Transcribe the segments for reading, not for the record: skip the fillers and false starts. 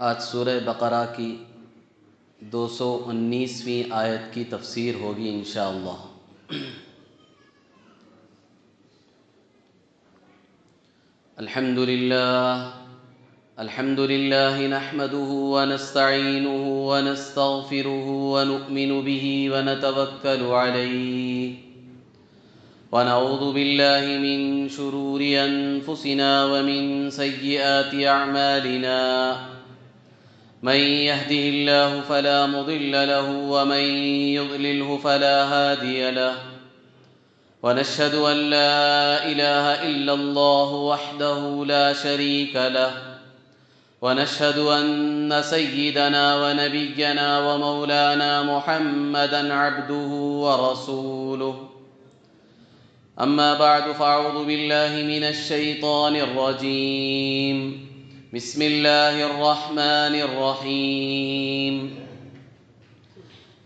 آج سورہ بقرہ کی 219ویں آیت کی تفسیر ہوگی انشاءاللہ۔ الحمد للہ نحمده ونستعینه ونستغفره ونؤمن به ونتوکل علیہ ونعوذ باللہ من شرور انفسنا ومن سیئات اعمالنا من يهده الله فلا مضل له ومن يضلله فلا هادي له ونشهد أن لا إله إلا الله وحده لا شريك له ونشهد أن سيدنا ونبينا ومولانا محمدا عبده ورسوله أما بعد فأعوذ بالله من الشيطان الرجيم بسم الله الرحمن الرحيم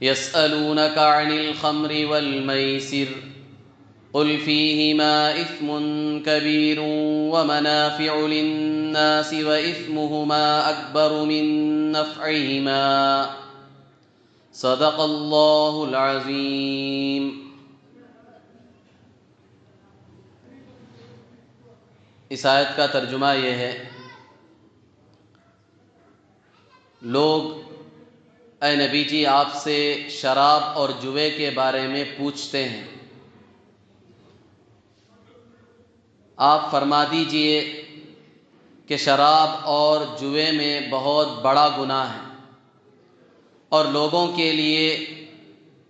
يسألونك عن الخمر والميسر قل فيهما إثم كبير ومنافع للناس وإثمهما أكبر من نفعهما صدق الله العظيم۔ اس آیت کا ترجمہ یہ ہے، لوگ اے نبی جی آپ سے شراب اور جوے کے بارے میں پوچھتے ہیں، آپ فرما دیجئے کہ شراب اور جوے میں بہت بڑا گناہ ہے اور لوگوں کے لیے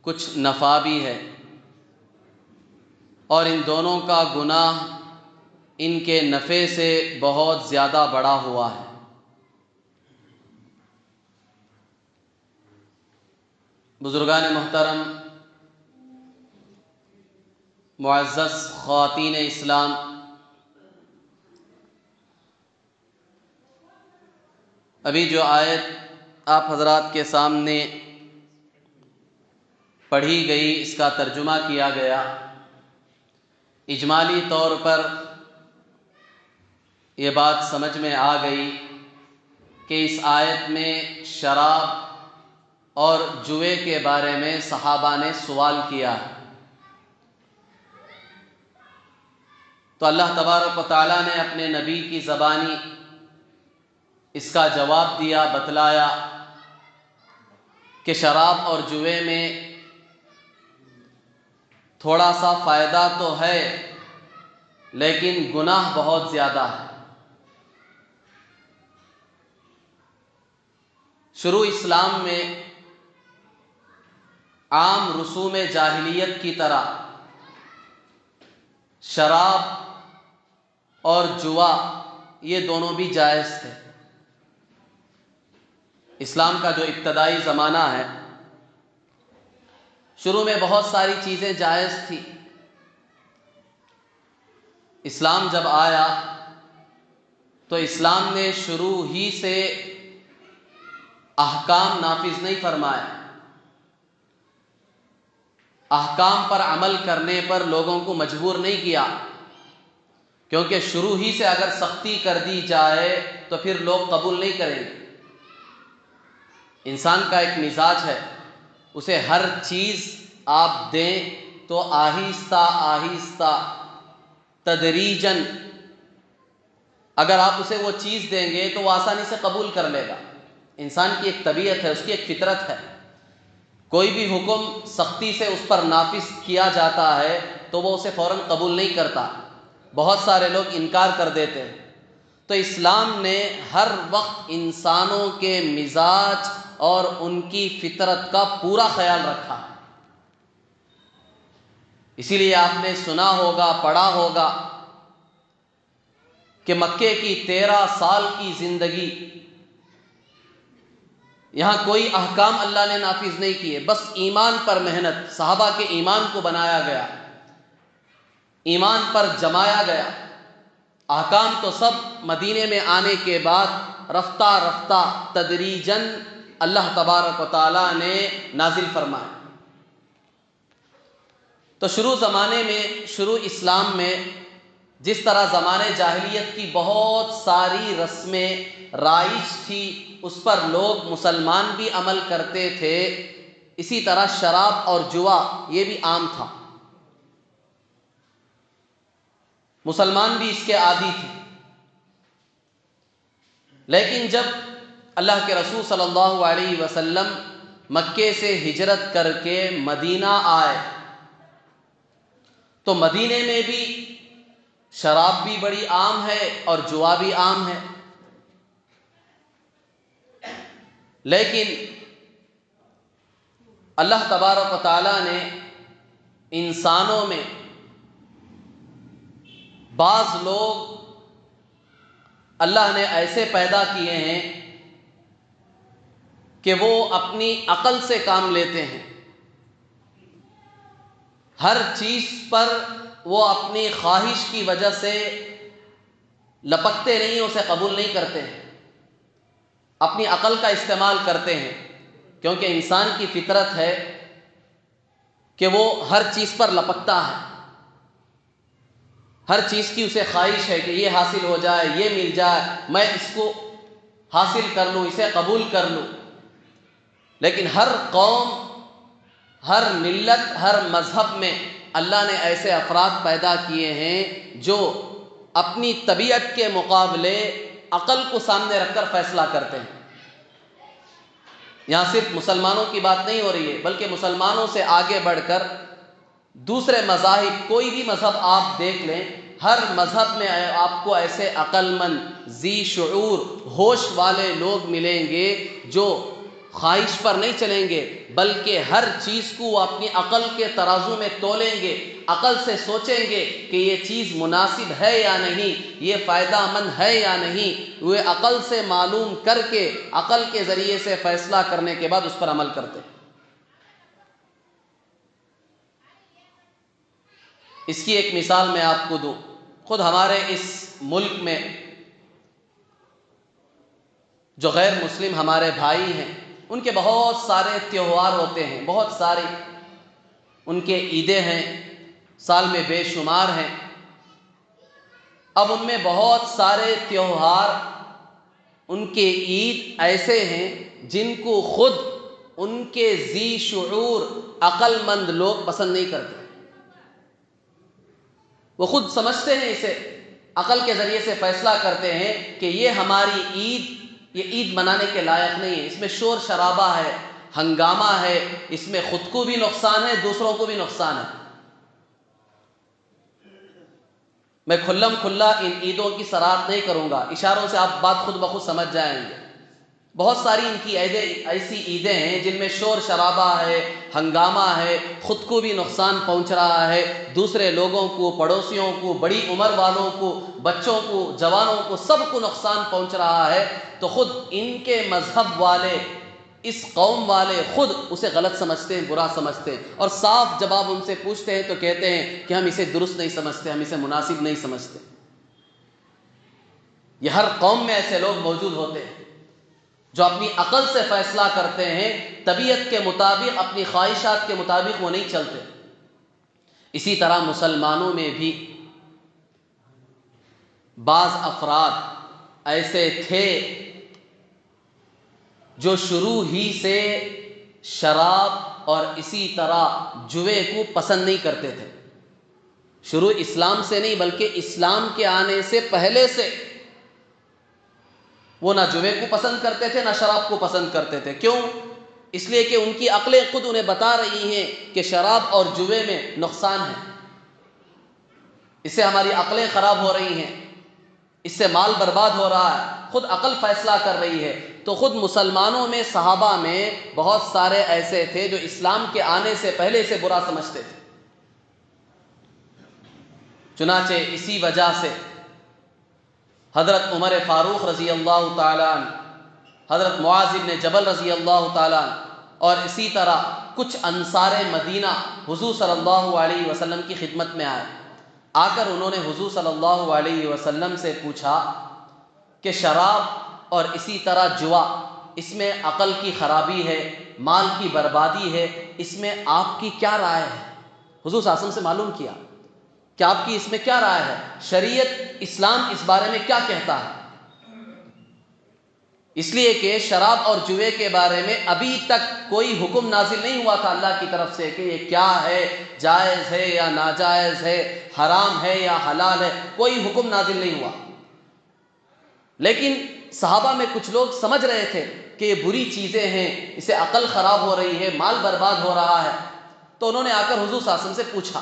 کچھ نفع بھی ہے، اور ان دونوں کا گناہ ان کے نفع سے بہت زیادہ بڑا ہوا ہے۔ بزرگان محترم، معزز خواتین اسلام، ابھی جو آیت آپ حضرات کے سامنے پڑھی گئی، اس کا ترجمہ کیا گیا، اجمالی طور پر یہ بات سمجھ میں آ گئی کہ اس آیت میں شراب اور جوے کے بارے میں صحابہ نے سوال کیا ہے، تو اللہ تبارک و تعالیٰ نے اپنے نبی کی زبانی اس کا جواب دیا، بتلایا کہ شراب اور جوے میں تھوڑا سا فائدہ تو ہے لیکن گناہ بہت زیادہ ہے۔ شروع اسلام میں عام رسوم جاہلیت کی طرح شراب اور جوا یہ دونوں بھی جائز تھے۔ اسلام کا جو ابتدائی زمانہ ہے، شروع میں بہت ساری چیزیں جائز تھی۔ اسلام جب آیا تو اسلام نے شروع ہی سے احکام نافذ نہیں فرمائے، احکام پر عمل کرنے پر لوگوں کو مجبور نہیں کیا، کیونکہ شروع ہی سے اگر سختی کر دی جائے تو پھر لوگ قبول نہیں کریں گے۔ انسان کا ایک مزاج ہے، اسے ہر چیز آپ دیں تو آہستہ آہستہ تدریجاً اگر آپ اسے وہ چیز دیں گے تو وہ آسانی سے قبول کر لے گا۔ انسان کی ایک طبیعت ہے، اس کی ایک فطرت ہے، کوئی بھی حکم سختی سے اس پر نافذ کیا جاتا ہے تو وہ اسے فوراً قبول نہیں کرتا، بہت سارے لوگ انکار کر دیتے ہیں۔ تو اسلام نے ہر وقت انسانوں کے مزاج اور ان کی فطرت کا پورا خیال رکھا، اسی لیے آپ نے سنا ہوگا، پڑھا ہوگا کہ مکے کی 13 سال کی زندگی، یہاں کوئی احکام اللہ نے نافذ نہیں کیے، بس ایمان پر محنت، صحابہ کے ایمان کو بنایا گیا، ایمان پر جمایا گیا۔ احکام تو سب مدینے میں آنے کے بعد رفتہ رفتہ تدریجاً اللہ تبارک و تعالیٰ نے نازل فرمائے۔ تو شروع زمانے میں، شروع اسلام میں جس طرح زمانے جاہلیت کی بہت ساری رسمیں رائج تھی، اس پر لوگ مسلمان بھی عمل کرتے تھے، اسی طرح شراب اور جوا یہ بھی عام تھا، مسلمان بھی اس کے عادی تھے۔ لیکن جب اللہ کے رسول صلی اللہ علیہ وسلم مکے سے ہجرت کر کے مدینہ آئے تو مدینے میں بھی شراب بھی بڑی عام ہے اور جوا بھی عام ہے، لیکن اللہ تبارک و تعالیٰ نے انسانوں میں بعض لوگ اللہ نے ایسے پیدا کیے ہیں کہ وہ اپنی عقل سے کام لیتے ہیں، ہر چیز پر وہ اپنی خواہش کی وجہ سے لپکتے نہیں، اسے قبول نہیں کرتے ہیں، اپنی عقل کا استعمال کرتے ہیں، کیونکہ انسان کی فطرت ہے کہ وہ ہر چیز پر لپکتا ہے، ہر چیز کی اسے خواہش ہے کہ یہ حاصل ہو جائے، یہ مل جائے، میں اس کو حاصل کر لوں، اسے قبول کر لوں۔ لیکن ہر قوم، ہر ملت، ہر مذہب میں اللہ نے ایسے افراد پیدا کیے ہیں جو اپنی طبیعت کے مقابلے عقل کو سامنے رکھ کر فیصلہ کرتے ہیں۔ یہاں صرف مسلمانوں کی بات نہیں ہو رہی ہے، بلکہ مسلمانوں سے آگے بڑھ کر دوسرے مذاہب، کوئی بھی مذہب آپ دیکھ لیں، ہر مذہب میں آپ کو ایسے عقل مند، ذی شعور، ہوش والے لوگ ملیں گے جو خواہش پر نہیں چلیں گے، بلکہ ہر چیز کو وہ اپنی عقل کے ترازو میں تولیں گے، عقل سے سوچیں گے کہ یہ چیز مناسب ہے یا نہیں، یہ فائدہ مند ہے یا نہیں، وہ عقل سے معلوم کر کے عقل کے ذریعے سے فیصلہ کرنے کے بعد اس پر عمل کرتے ہیں۔ اس کی ایک مثال میں آپ کو دوں، خود ہمارے اس ملک میں جو غیر مسلم ہمارے بھائی ہیں، ان کے بہت سارے تہوار ہوتے ہیں، بہت سارے ان کے عیدیں ہیں، سال میں بے شمار ہیں۔ اب ان میں بہت سارے تہوار، ان کے عید ایسے ہیں جن کو خود ان کے ذی شعور عقل مند لوگ پسند نہیں کرتے، وہ خود سمجھتے ہیں، اسے عقل کے ذریعے سے فیصلہ کرتے ہیں کہ یہ ہماری عید، یہ عید منانے کے لائق نہیں ہے، اس میں شور شرابہ ہے، ہنگامہ ہے، اس میں خود کو بھی نقصان ہے، دوسروں کو بھی نقصان ہے۔ میں کھلم کھلا ان عیدوں کی سراحت نہیں کروں گا، اشاروں سے آپ بات خود بخود سمجھ جائیں گے۔ بہت ساری ان کی ایسی عیدیں ہیں جن میں شور شرابہ ہے، ہنگامہ ہے، خود کو بھی نقصان پہنچ رہا ہے، دوسرے لوگوں کو، پڑوسیوں کو، بڑی عمر والوں کو، بچوں کو، جوانوں کو، سب کو نقصان پہنچ رہا ہے، تو خود ان کے مذہب والے، اس قوم والے خود اسے غلط سمجھتے ہیں، برا سمجھتے ہیں، اور صاف جب آپ ان سے پوچھتے ہیں تو کہتے ہیں کہ ہم اسے درست نہیں سمجھتے، ہم اسے مناسب نہیں سمجھتے۔ یہ ہر قوم میں ایسے لوگ موجود ہوتے ہیں جو اپنی عقل سے فیصلہ کرتے ہیں، طبیعت کے مطابق، اپنی خواہشات کے مطابق وہ نہیں چلتے۔ اسی طرح مسلمانوں میں بھی بعض افراد ایسے تھے جو شروع ہی سے شراب اور اسی طرح جوے کو پسند نہیں کرتے تھے، شروع اسلام سے نہیں بلکہ اسلام کے آنے سے پہلے سے وہ نہ جوے کو پسند کرتے تھے، نہ شراب کو پسند کرتے تھے۔ کیوں؟ اس لیے کہ ان کی عقلیں خود انہیں بتا رہی ہیں کہ شراب اور جوے میں نقصان ہے، اس سے ہماری عقلیں خراب ہو رہی ہیں، اس سے مال برباد ہو رہا ہے، خود عقل فیصلہ کر رہی ہے۔ تو خود مسلمانوں میں، صحابہ میں بہت سارے ایسے تھے جو اسلام کے آنے سے پہلے سے برا سمجھتے تھے۔ چنانچہ اسی وجہ سے حضرت عمر فاروق رضی اللہ تعالیٰ عنہ، حضرت معاذ بن جبل رضی اللہ تعالیٰ عنہ، اور اسی طرح کچھ انصار مدینہ حضور صلی اللہ علیہ وسلم کی خدمت میں آئے، آ کر انہوں نے حضور صلی اللہ علیہ وسلم سے پوچھا کہ شراب اور اسی طرح جوا، اس میں عقل کی خرابی ہے، مال کی بربادی ہے، اس میں آپ کی کیا رائے ہے؟ حضور صلی اللہ علیہ وسلم سے معلوم کیا کہ آپ کی اس میں کیا رائے ہے، شریعت اسلام اس بارے میں کیا کہتا ہے؟ اس لیے کہ شراب اور جوئے کے بارے میں ابھی تک کوئی حکم نازل نہیں ہوا تھا اللہ کی طرف سے کہ یہ کیا ہے، جائز ہے یا ناجائز ہے، حرام ہے یا حلال ہے، کوئی حکم نازل نہیں ہوا۔ لیکن صحابہ میں کچھ لوگ سمجھ رہے تھے کہ یہ بری چیزیں ہیں، اسے عقل خراب ہو رہی ہے، مال برباد ہو رہا ہے، تو انہوں نے آ کر حضور صلی اللہ علیہ وسلم سے پوچھا۔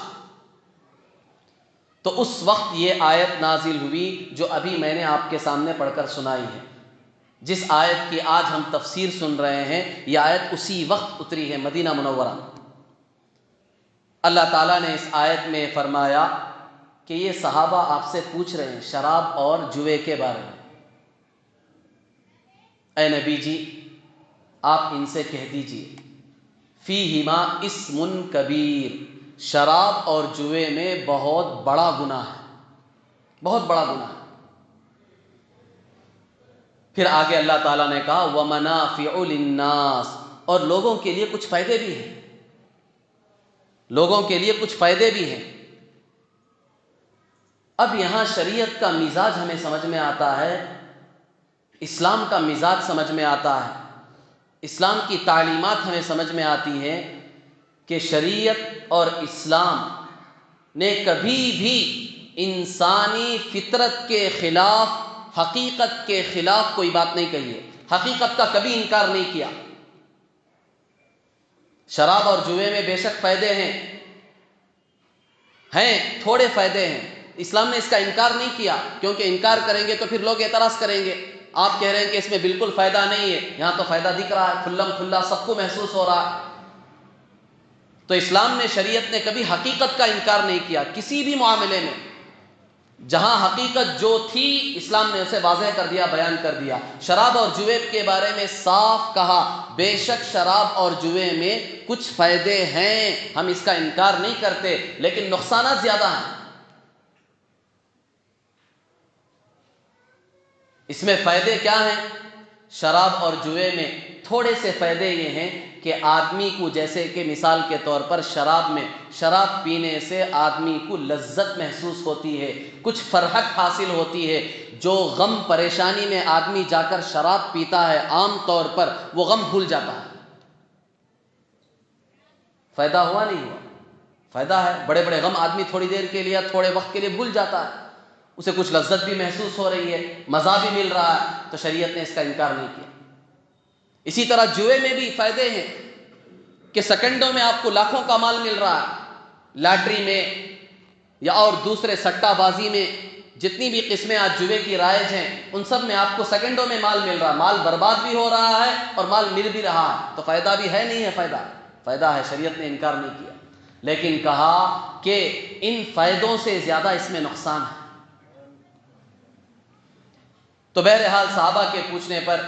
تو اس وقت یہ آیت نازل ہوئی جو ابھی میں نے آپ کے سامنے پڑھ کر سنائی ہے۔ جس آیت کی آج ہم تفسیر سن رہے ہیں، یہ آیت اسی وقت اتری ہے مدینہ منورہ۔ اللہ تعالیٰ نے اس آیت میں فرمایا کہ یہ صحابہ آپ سے پوچھ رہے ہیں شراب اور جوئے کے بارے میں، اے نبی جی آپ ان سے کہہ دیجئے فیہما اسم کبیر، شراب اور جوئے میں بہت بڑا گناہ ہے، بہت بڑا گناہ ہے۔ پھر آگے اللہ تعالیٰ نے کہا وَمَنَافِعُ لِلنَّاسِ، اور لوگوں کے لیے کچھ فائدے بھی ہیں، لوگوں کے لیے کچھ فائدے بھی ہیں۔ اب یہاں شریعت کا مزاج ہمیں سمجھ میں آتا ہے، اسلام کا مزاج سمجھ میں آتا ہے، اسلام کی تعلیمات ہمیں سمجھ میں آتی ہیں کہ شریعت اور اسلام نے کبھی بھی انسانی فطرت کے خلاف، حقیقت کے خلاف کوئی بات نہیں کہی ہے، حقیقت کا کبھی انکار نہیں کیا۔ شراب اور جوئے میں بے شک فائدے ہیں تھوڑے فائدے ہیں، اسلام نے اس کا انکار نہیں کیا، کیونکہ انکار کریں گے تو پھر لوگ اعتراض کریں گے، آپ کہہ رہے ہیں کہ اس میں بالکل فائدہ نہیں ہے، یہاں تو فائدہ دکھ رہا ہے، کھلم کھلا سب کو محسوس ہو رہا ہے۔ تو اسلام نے، شریعت نے کبھی حقیقت کا انکار نہیں کیا کسی بھی معاملے میں۔ جہاں حقیقت جو تھی اسلام نے اسے واضح کر دیا، بیان کر دیا۔ شراب اور جوئے کے بارے میں صاف کہا بے شک شراب اور جوئے میں کچھ فائدے ہیں، ہم اس کا انکار نہیں کرتے، لیکن نقصانات زیادہ ہیں۔ اس میں فائدے کیا ہیں؟ شراب اور جوئے میں تھوڑے سے فائدے یہ ہیں کہ آدمی کو، جیسے کہ مثال کے طور پر شراب پینے سے آدمی کو لذت محسوس ہوتی ہے، کچھ فرحت حاصل ہوتی ہے۔ جو غم پریشانی میں آدمی جا کر شراب پیتا ہے عام طور پر وہ غم بھول جاتا ہے۔ فائدہ ہوا نہیں ہوا؟ فائدہ ہے، بڑے بڑے غم آدمی تھوڑی دیر کے لیے، تھوڑے وقت کے لیے بھول جاتا ہے، اسے کچھ لذت بھی محسوس ہو رہی ہے، مزہ بھی مل رہا ہے، تو شریعت نے اس کا انکار نہیں کیا۔ اسی طرح جوئے میں بھی فائدے ہیں کہ سیکنڈوں میں آپ کو لاکھوں کا مال مل رہا ہے، لاٹری میں یا اور دوسرے سٹہ بازی میں، جتنی بھی قسمیں آج جوئے کی رائج ہیں ان سب میں آپ کو سیکنڈوں میں مال مل رہا ہے، مال برباد بھی ہو رہا ہے اور مال مل بھی رہا ہے، تو فائدہ بھی ہے نہیں ہے؟ فائدہ ہے، شریعت نے انکار نہیں کیا، لیکن کہا کہ ان فائدوں سے زیادہ اس میں نقصان ہے۔ تو بہرحال صحابہ کے پوچھنے پر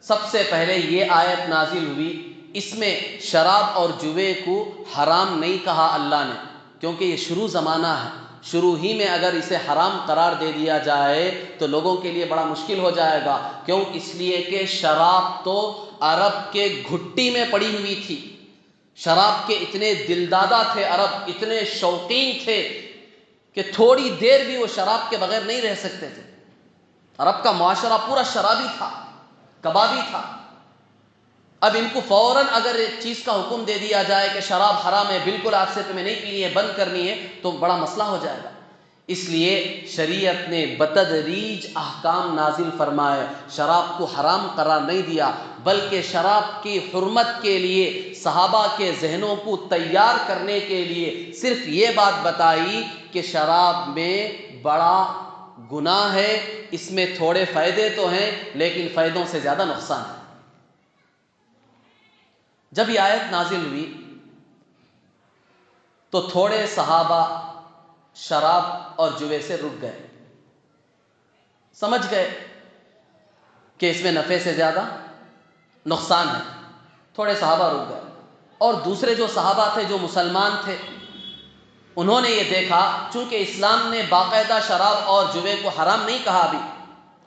سب سے پہلے یہ آیت نازل ہوئی، اس میں شراب اور جوئے کو حرام نہیں کہا اللہ نے، کیونکہ یہ شروع زمانہ ہے، شروع ہی میں اگر اسے حرام قرار دے دیا جائے تو لوگوں کے لیے بڑا مشکل ہو جائے گا۔ کیوں؟ اس لیے کہ شراب تو عرب کے گھٹی میں پڑی ہوئی تھی، شراب کے اتنے دلدادہ تھے عرب، اتنے شوقین تھے کہ تھوڑی دیر بھی وہ شراب کے بغیر نہیں رہ سکتے تھے۔ عرب کا معاشرہ پورا شرابی تھا، کبابی تھا۔ اب ان کو فوراً اگر ایک چیز کا حکم دے دیا جائے کہ شراب حرام ہے، بالکل آج سے تمہیں نہیں پینی ہے، بند کرنی ہے، تو بڑا مسئلہ ہو جائے گا۔ اس لیے شریعت نے بتدریج احکام نازل فرمائے، شراب کو حرام قرار نہیں دیا، بلکہ شراب کی حرمت کے لیے صحابہ کے ذہنوں کو تیار کرنے کے لیے صرف یہ بات بتائی کہ شراب میں بڑا گناہ ہے، اس میں تھوڑے فائدے تو ہیں لیکن فائدوں سے زیادہ نقصان ہے۔ جب یہ آیت نازل ہوئی تو تھوڑے صحابہ شراب اور جوئے سے رک گئے، سمجھ گئے کہ اس میں نفع سے زیادہ نقصان ہے، تھوڑے صحابہ رک گئے۔ اور دوسرے جو صحابہ تھے، جو مسلمان تھے، انہوں نے یہ دیکھا چونکہ اسلام نے باقاعدہ شراب اور جوئے کو حرام نہیں کہا، ابھی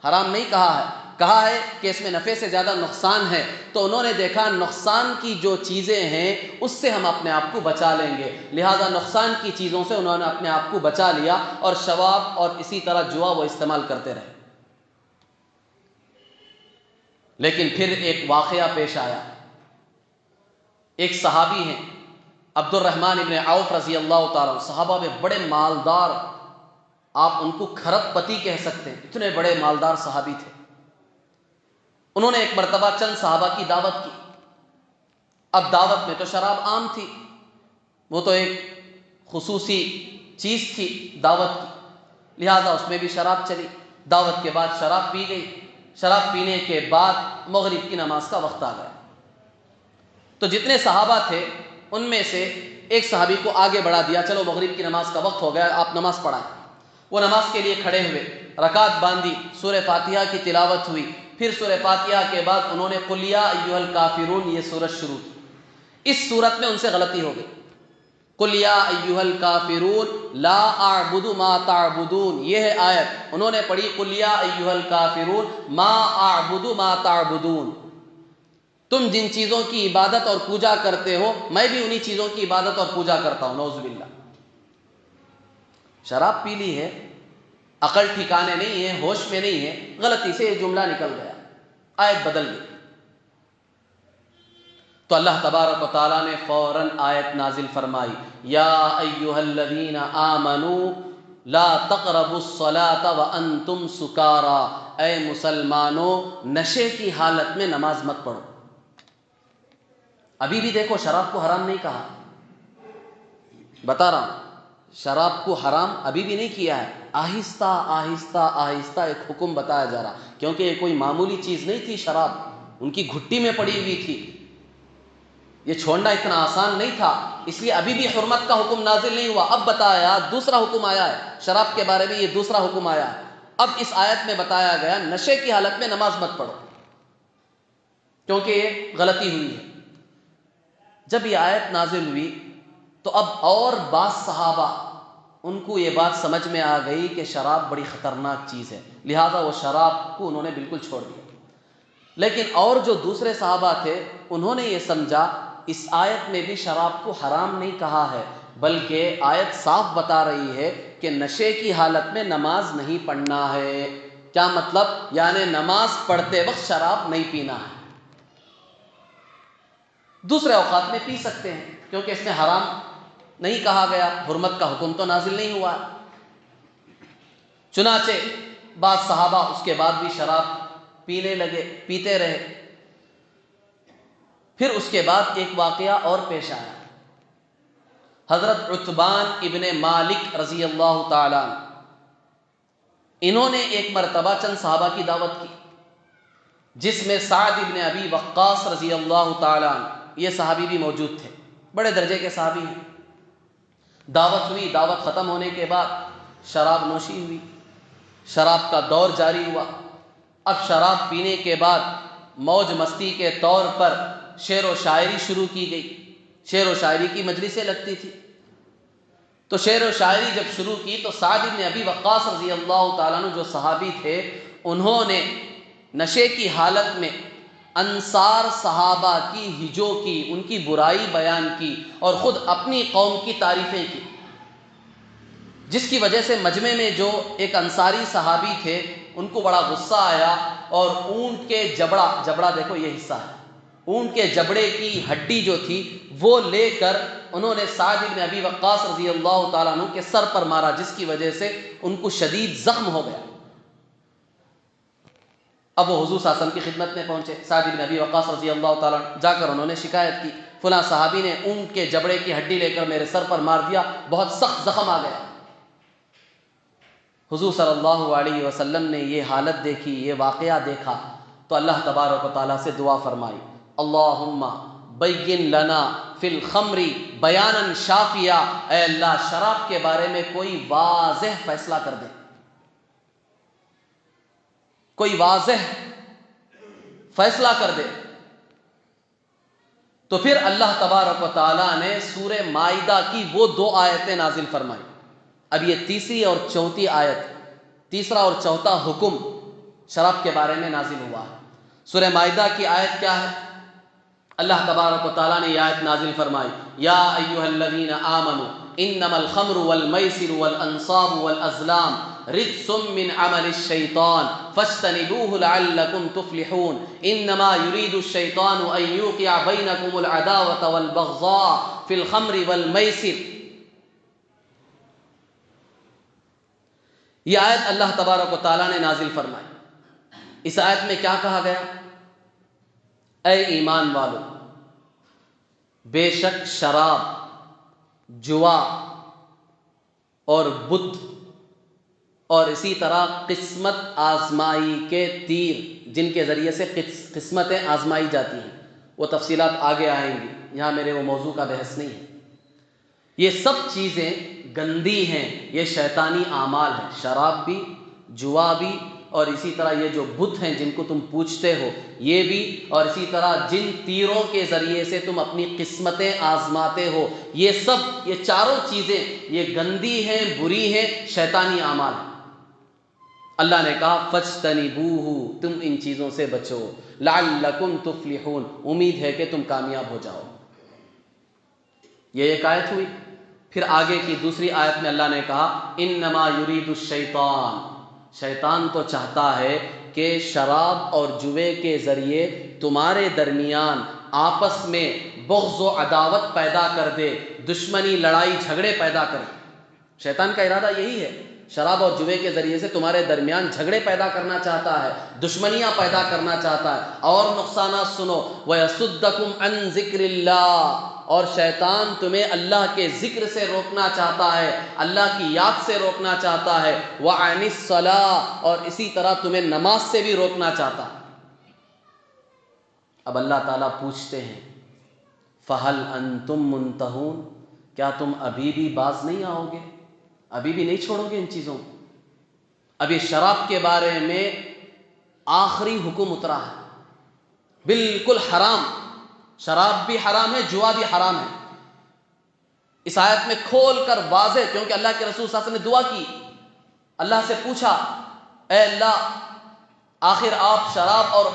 حرام نہیں کہا ہے کہ اس میں نفع سے زیادہ نقصان ہے، تو انہوں نے دیکھا نقصان کی جو چیزیں ہیں اس سے ہم اپنے آپ کو بچا لیں گے، لہذا نقصان کی چیزوں سے انہوں نے اپنے آپ کو بچا لیا اور شراب اور اسی طرح جوا وہ استعمال کرتے رہے۔ لیکن پھر ایک واقعہ پیش آیا. ایک صحابی ہیں عبد الرحمن ابن عوف رضی اللہ تعالیٰ، صحابہ میں بڑے مالدار، آپ ان کو کھرب پتی کہہ سکتے ہیں، اتنے بڑے مالدار صحابی تھے. انہوں نے ایک مرتبہ چند صحابہ کی دعوت کی. اب دعوت میں تو شراب عام تھی، وہ تو ایک خصوصی چیز تھی دعوت کی، لہذا اس میں بھی شراب چلی. دعوت کے بعد شراب پی گئی. شراب پینے کے بعد مغرب کی نماز کا وقت آ گیا. تو جتنے صحابہ تھے ان میں سے ایک صحابی کو آگے بڑھا دیا، چلو مغرب کی نماز کا وقت ہو گیا، آپ نماز پڑھائیں. وہ نماز کے لیے کھڑے ہوئے، رکعت باندھی، سورہ فاتحہ کی تلاوت ہوئی. پھر سورہ فاتحہ کے بعد انہوں نے قل یا ایھا الکافرون یہ سورت شروع کی. اس سورت میں ان سے غلطی ہو گئی. قل یا ایھا الکافرون لا اعبد ما تعبدون، یہ ہے آیت. انہوں نے پڑھی قل یا ایھا الکافرون ما اعبد ما تعبدون، تم جن چیزوں کی عبادت اور پوجا کرتے ہو میں بھی انہی چیزوں کی عبادت اور پوجا کرتا ہوں. نعوذ باللہ. شراب پی لی ہے، عقل ٹھکانے نہیں ہے، ہوش میں نہیں ہے، غلطی سے یہ جملہ نکل گیا، آیت بدل گئی. تو اللہ تبارک و تعالیٰ نے فوراً آیت نازل فرمائی، یا ایھا الذین آمنوا لا تقربوا الصلاة وانتم سکارا، اے مسلمانوں نشے کی حالت میں نماز مت پڑھو. ابھی بھی دیکھو شراب کو حرام نہیں کہا، بتا رہا ہوں شراب کو حرام ابھی بھی نہیں کیا ہے. آہستہ آہستہ آہستہ ایک حکم بتایا جا رہا، کیونکہ یہ کوئی معمولی چیز نہیں تھی. شراب ان کی گھٹی میں پڑی ہوئی تھی، یہ چھوڑنا اتنا آسان نہیں تھا، اس لیے ابھی بھی حرمت کا حکم نازل نہیں ہوا. اب بتایا دوسرا حکم آیا ہے شراب کے بارے میں، یہ دوسرا حکم آیا ہے. اب اس آیت میں بتایا گیا نشے کی حالت میں نماز مت پڑھو، کیونکہ یہ غلطی ہوئی ہے. جب یہ آیت نازل ہوئی تو اب اور بعض صحابہ ان کو یہ بات سمجھ میں آ گئی کہ شراب بڑی خطرناک چیز ہے، لہذا وہ شراب کو انہوں نے بالکل چھوڑ دیا. لیکن اور جو دوسرے صحابہ تھے انہوں نے یہ سمجھا اس آیت میں بھی شراب کو حرام نہیں کہا ہے، بلکہ آیت صاف بتا رہی ہے کہ نشے کی حالت میں نماز نہیں پڑھنا ہے. کیا مطلب؟ یعنی نماز پڑھتے وقت شراب نہیں پینا ہے، دوسرے اوقات میں پی سکتے ہیں کیونکہ اس میں حرام نہیں کہا گیا، حرمت کا حکم تو نازل نہیں ہوا. چنانچہ بعض صحابہ اس کے بعد بھی شراب پینے لگے، پیتے رہے. پھر اس کے بعد ایک واقعہ اور پیش آیا. حضرت عتبان ابن مالک رضی اللہ تعالیٰ انہوں نے ایک مرتبہ چند صحابہ کی دعوت کی، جس میں سعد ابن ابی وقاص رضی اللہ تعالیٰ یہ صحابی بھی موجود تھے، بڑے درجے کے صحابی ہیں. دعوت ہوئی، دعوت ختم ہونے کے بعد شراب نوشی ہوئی، شراب کا دور جاری ہوا. اب شراب پینے کے بعد موج مستی کے طور پر شعر و شاعری شروع کی گئی. شعر و شاعری کی مجلسیں لگتی تھی، تو شعر و شاعری جب شروع کی تو سعد بن ابی وقاص رضی اللہ تعالیٰ عنہ جو صحابی تھے انہوں نے نشے کی حالت میں انصار صحابہ کی ہجو کی، ان کی برائی بیان کی اور خود اپنی قوم کی تعریفیں کی، جس کی وجہ سے مجمع میں جو ایک انصاری صحابی تھے ان کو بڑا غصہ آیا اور اونٹ کے جبڑا دیکھو یہ حصہ ہے، اونٹ کے جبڑے کی ہڈی جو تھی وہ لے کر انہوں نے سعد بن ابی وقاص رضی اللہ تعالیٰ عنہ کے سر پر مارا، جس کی وجہ سے ان کو شدید زخم ہو گیا. اب وہ حضور صلی اللہ علیہ وسلم کی خدمت میں پہنچے. سعد بن ابی وقاص رضی اللہ تعالیٰ عنہ جا کر انہوں نے شکایت کی، فلاں صحابی نے اونٹ کے جبڑے کی ہڈی لے کر میرے سر پر مار دیا، بہت سخت زخم آ گیا. حضور صلی اللہ علیہ وسلم نے یہ حالت دیکھی، یہ واقعہ دیکھا تو اللہ تبارک و تعالیٰ سے دعا فرمائی، اللہم بین لنا فی الخمر بیانا شافیا، اے اللہ شراب کے بارے میں کوئی واضح فیصلہ کر دے، کوئی واضح فیصلہ کر دے. تو پھر اللہ تبارک و تعالیٰ نے سورہ مائدہ کی وہ 2 آیتیں نازل فرمائی. اب یہ تیسری اور چوتھی آیت، تیسرا اور چوتھا حکم شراب کے بارے میں نازل ہوا ہے. سورہ مائدہ کی آیت کیا ہے؟ اللہ تبارک و تعالیٰ نے یہ آیت نازل فرمائی، یا ایھا الذین آمنوا انما الخمر والمیسر والانصاب والازلام رجس من عمل الشیطان فاجتنبوه لعلکم تفلحون انما یرید الشیطان ان یوقع بینکم العداوة والبغضاء فی الخمر والمیسر. یہ آیت اللہ تبارک و تعالیٰ نے نازل فرمائی. اس آیت میں کیا کہا گیا؟ اے ایمان والو، بے شک شراب، جوا اور بت اور اسی طرح قسمت آزمائی کے تیر جن کے ذریعے سے قسمتیں آزمائی جاتی ہیں، وہ تفصیلات آگے آئیں گی، یہاں میرے وہ موضوع کا بحث نہیں ہے. یہ سب چیزیں گندی ہیں، یہ شیطانی اعمال ہیں. شراب بھی، جوا بھی، اور اسی طرح یہ جو بت ہیں جن کو تم پوجتے ہو یہ بھی، اور اسی طرح جن تیروں کے ذریعے سے تم اپنی قسمتیں آزماتے ہو، یہ سب، یہ چاروں چیزیں یہ گندی ہیں، بری ہیں، شیطانی اعمال ہیں. اللہ نے کہا فاجتنبوہ، تم ان چیزوں سے بچو، لعلکم تفلحون، امید ہے کہ تم کامیاب ہو جاؤ. یہ ایک آیت ہوئی. پھر آگے کی دوسری آیت میں اللہ نے کہا انما یرید الشیطان، شیطان تو چاہتا ہے کہ شراب اور جوے کے ذریعے تمہارے درمیان آپس میں بغض و عداوت پیدا کر دے، دشمنی، لڑائی جھگڑے پیدا کرے. شیطان کا ارادہ یہی ہے، شراب اور جوے کے ذریعے سے تمہارے درمیان جھگڑے پیدا کرنا چاہتا ہے، دشمنیاں پیدا کرنا چاہتا ہے. اور نقصانات سنو، وَيَصُدَّكُمْ عَنْ ذِكْرِ اللَّهِ، اور شیطان تمہیں اللہ کے ذکر سے روکنا چاہتا ہے، اللہ کی یاد سے روکنا چاہتا ہے. وَعَنِ الصَّلَاةِ، اور اسی طرح تمہیں نماز سے بھی روکنا چاہتا ہے. اب اللہ تعالیٰ پوچھتے ہیں فَهَلْ أَنْتُمْ مُنْتَهُونَ، کیا تم ابھی بھی باز نہیں آؤ گے، ابھی بھی نہیں چھوڑو گے ان چیزوں کو؟ اب یہ شراب کے بارے میں آخری حکم اترا ہے، بالکل حرام. شراب بھی حرام ہے، جوا بھی حرام ہے. اس آیت میں کھول کر واضح، کیونکہ اللہ کے رسول صلی اللہ علیہ وسلم نے دعا کی، اللہ سے پوچھا اے اللہ آخر آپ شراب اور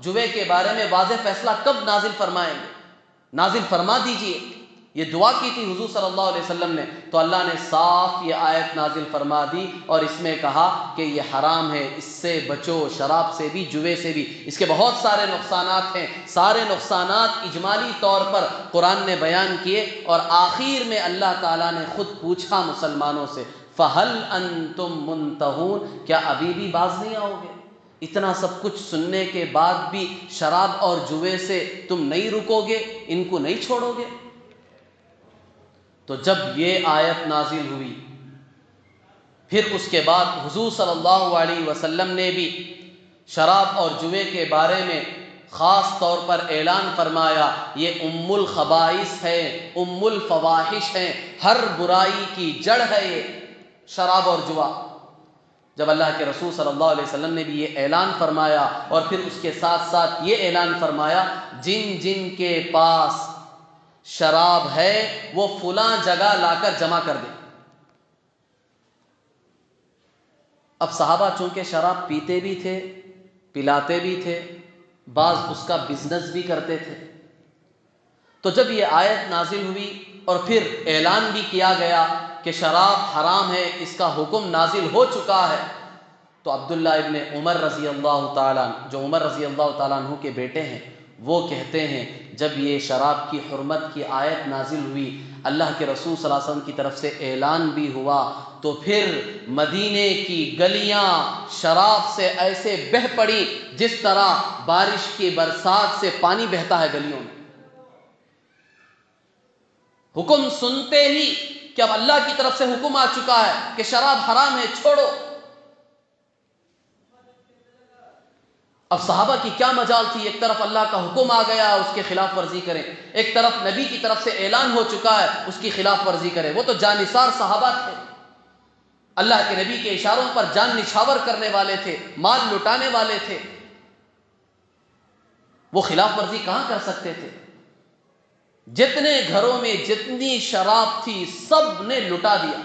جوے کے بارے میں واضح فیصلہ کب نازل فرمائیں گے، نازل فرما دیجئے. یہ دعا کی تھی حضور صلی اللہ علیہ وسلم نے، تو اللہ نے صاف یہ آیت نازل فرما دی اور اس میں کہا کہ یہ حرام ہے، اس سے بچو، شراب سے بھی، جوے سے بھی. اس کے بہت سارے نقصانات ہیں، سارے نقصانات اجمالی طور پر قرآن نے بیان کیے، اور آخر میں اللہ تعالیٰ نے خود پوچھا مسلمانوں سے فَهَلْ أَنْتُمْ مُنْتَهُونَ، کیا ابھی بھی باز نہیں آؤ گے؟ اتنا سب کچھ سننے کے بعد بھی شراب اور جوے سے تم نہیں رکو گے، ان کو نہیں چھوڑو گے؟ تو جب یہ آیت نازل ہوئی، پھر اس کے بعد حضور صلی اللہ علیہ وسلم نے بھی شراب اور جوے کے بارے میں خاص طور پر اعلان فرمایا یہ ام الخبائث ہے، ام الفواحش ہے، ہر برائی کی جڑ ہے یہ شراب اور جوا. جب اللہ کے رسول صلی اللہ علیہ وسلم نے بھی یہ اعلان فرمایا، اور پھر اس کے ساتھ ساتھ یہ اعلان فرمایا جن جن کے پاس شراب ہے وہ فلاں جگہ لا کر جمع کر دیں. اب صحابہ چونکہ شراب پیتے بھی تھے، پلاتے بھی تھے، بعض اس کا بزنس بھی کرتے تھے. تو جب یہ آیت نازل ہوئی اور پھر اعلان بھی کیا گیا کہ شراب حرام ہے، اس کا حکم نازل ہو چکا ہے، تو عبداللہ ابن عمر رضی اللہ تعالیٰ، جو عمر رضی اللہ تعالیٰ عنہ کے بیٹے ہیں، وہ کہتے ہیں جب یہ شراب کی حرمت کی آیت نازل ہوئی، اللہ کے رسول صلی اللہ علیہ وسلم کی طرف سے اعلان بھی ہوا، تو پھر مدینے کی گلیاں شراب سے ایسے بہہ پڑی جس طرح بارش کی برسات سے پانی بہتا ہے گلیوں میں. حکم سنتے ہی کہ اب اللہ کی طرف سے حکم آ چکا ہے کہ شراب حرام ہے، چھوڑو. اب صحابہ کی کیا مجال تھی، ایک طرف اللہ کا حکم آ گیا اس کے خلاف ورزی کریں، ایک طرف نبی کی طرف سے اعلان ہو چکا ہے اس کی خلاف ورزی کریں. وہ تو جانثار صحابہ تھے، اللہ کے نبی کے اشاروں پر جان نچھاور کرنے والے تھے، مال لٹانے والے تھے. وہ خلاف ورزی کہاں کر سکتے تھے؟ جتنے گھروں میں جتنی شراب تھی سب نے لٹا دیا،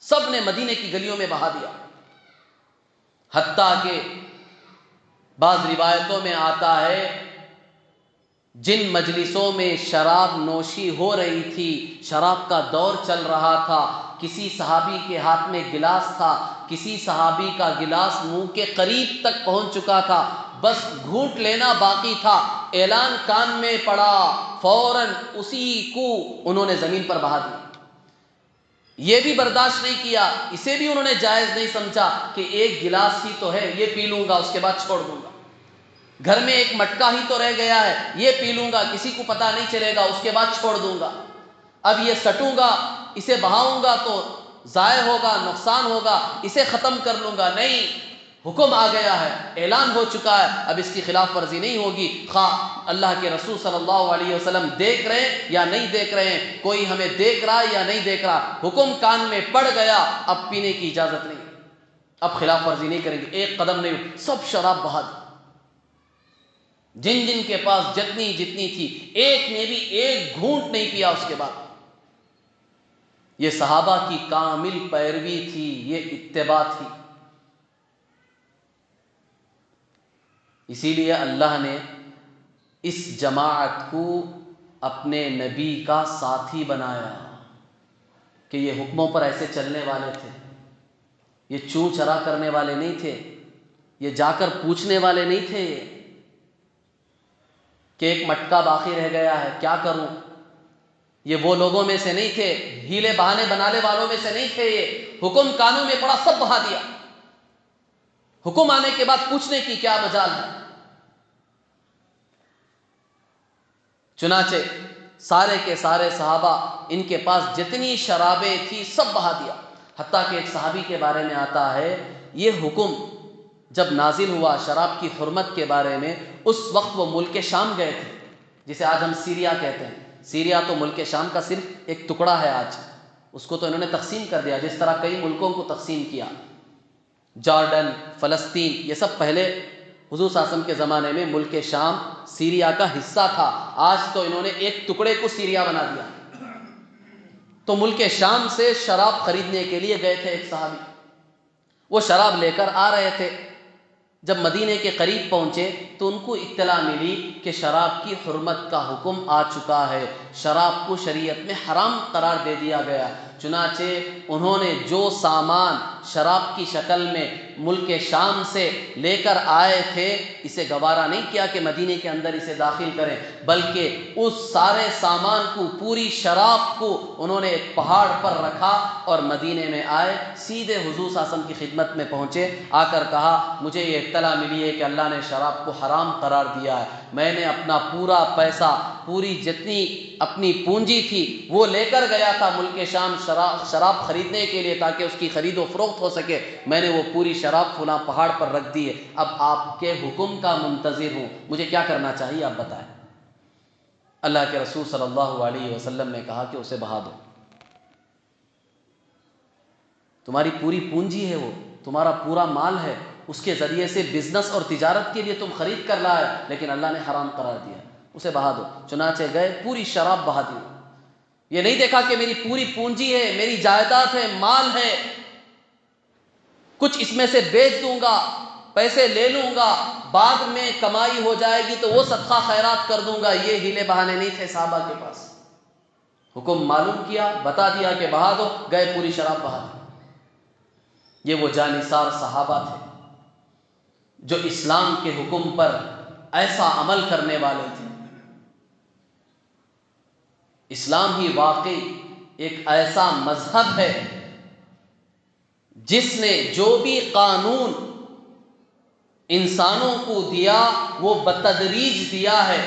سب نے مدینے کی گلیوں میں بہا دیا. حتیٰ کہ بعض روایتوں میں آتا ہے جن مجلسوں میں شراب نوشی ہو رہی تھی، شراب کا دور چل رہا تھا، کسی صحابی کے ہاتھ میں گلاس تھا، کسی صحابی کا گلاس منہ کے قریب تک پہنچ چکا تھا، بس گھونٹ لینا باقی تھا، اعلان کان میں پڑا، فوراً اسی کو انہوں نے زمین پر بہا دیا۔ یہ بھی برداشت نہیں کیا، اسے بھی انہوں نے جائز نہیں سمجھا کہ ایک گلاس ہی تو ہے، یہ پی لوں گا اس کے بعد چھوڑ دوں گا، گھر میں ایک مٹکا ہی تو رہ گیا ہے، یہ پی لوں گا کسی کو پتہ نہیں چلے گا اس کے بعد چھوڑ دوں گا، اب یہ سٹوں گا، اسے بہاؤں گا تو ضائع ہوگا، نقصان ہوگا، اسے ختم کر لوں گا، نہیں، حکم آ گیا ہے، اعلان ہو چکا ہے، اب اس کی خلاف ورزی نہیں ہوگی، خواہ اللہ کے رسول صلی اللہ علیہ وسلم دیکھ رہے ہیں یا نہیں دیکھ رہے ہیں، کوئی ہمیں دیکھ رہا ہے یا نہیں دیکھ رہا، حکم کان میں پڑ گیا، اب پینے کی اجازت نہیں، اب خلاف ورزی نہیں کریں گے، ایک قدم نہیں، سب شراب بہا دی، جن جن کے پاس جتنی جتنی تھی، ایک نے بھی ایک گھونٹ نہیں پیا اس کے بعد۔ یہ صحابہ کی کامل پیروی تھی، یہ اتباع تھی۔ اسی لیے اللہ نے اس جماعت کو اپنے نبی کا ساتھی بنایا کہ یہ حکموں پر ایسے چلنے والے تھے، یہ چوں چرا کرنے والے نہیں تھے، یہ جا کر پوچھنے والے نہیں تھے کہ ایک مٹکا باقی رہ گیا ہے کیا کروں، یہ وہ لوگوں میں سے نہیں تھے، ہیلے بہانے بنانے والوں میں سے نہیں تھے، یہ حکم کانوں میں پڑا سب بہا دیا، حکم آنے کے بعد پوچھنے کی کیا مجال ہے۔ چنانچہ سارے کے سارے صحابہ، ان کے پاس جتنی شرابیں تھی سب بہا دیا، حتیٰ کہ ایک صحابی کے بارے میں آتا ہے، یہ حکم جب نازل ہوا شراب کی حرمت کے بارے میں، اس وقت وہ ملک شام گئے تھے، جسے آج ہم سیریا کہتے ہیں۔ سیریا تو ملک شام کا صرف ایک ٹکڑا ہے آج، اس کو تو انہوں نے تقسیم کر دیا، جس طرح کئی ملکوں کو تقسیم کیا، جارڈن، فلسطین، یہ سب پہلے حضور صلی اللہ علیہ وسلم کے زمانے میں ملک شام سیریا کا حصہ تھا، آج تو انہوں نے ایک ٹکڑے کو سیریا بنا دیا۔ تو ملک شام سے شراب خریدنے کے لیے گئے تھے ایک صحابی، وہ شراب لے کر آ رہے تھے، جب مدینے کے قریب پہنچے تو ان کو اطلاع ملی کہ شراب کی حرمت کا حکم آ چکا ہے، شراب کو شریعت میں حرام قرار دے دیا گیا۔ چنانچہ انہوں نے جو سامان شراب کی شکل میں ملک شام سے لے کر آئے تھے، اسے گوارا نہیں کیا کہ مدینے کے اندر اسے داخل کریں، بلکہ اس سارے سامان کو، پوری شراب کو انہوں نے ایک پہاڑ پر رکھا اور مدینے میں آئے، سیدھے حضور صلی اللہ علیہ وسلم کی خدمت میں پہنچے، آ کر کہا مجھے یہ اطلاع ملی ہے کہ اللہ نے شراب کو حرام قرار دیا ہے، میں نے اپنا پورا پیسہ، پوری جتنی اپنی پونجی تھی وہ لے کر گیا تھا ملک شام شراب خریدنے کے لیے تاکہ اس کی خرید و فروخت ہو سکے، میں نے وہ پوری شراب فلاں پہاڑ پر رکھ دی ہے، اب آپ کے حکم کا منتظر ہوں، مجھے کیا کرنا چاہیے آپ بتائیں۔ اللہ کے رسول صلی اللہ علیہ وسلم نے کہا کہ اسے بہا دو، تمہاری پوری پونجی ہے، وہ تمہارا پورا مال ہے، اس کے ذریعے سے بزنس اور تجارت کے لیے تم خرید کر لائے، لیکن اللہ نے حرام قرار دیا، اسے بہا دو۔ چنانچہ گئے، پوری شراب بہا دی، یہ نہیں دیکھا کہ میری پوری پونجی ہے، میری جائیداد ہے، مال ہے، کچھ اس میں سے بیچ دوں گا، پیسے لے لوں گا، بعد میں کمائی ہو جائے گی تو وہ صدقہ خیرات کر دوں گا، یہ ہیلے بہانے نہیں تھے صحابہ کے پاس۔ حکم معلوم کیا، بتا دیا کہ بہا دو، گئے پوری شراب بہا دی۔ یہ وہ جانثار صحابہ تھے جو اسلام کے حکم پر ایسا عمل کرنے والے تھے۔ اسلام ہی واقعی ایک ایسا مذہب ہے جس نے جو بھی قانون انسانوں کو دیا وہ بتدریج دیا ہے،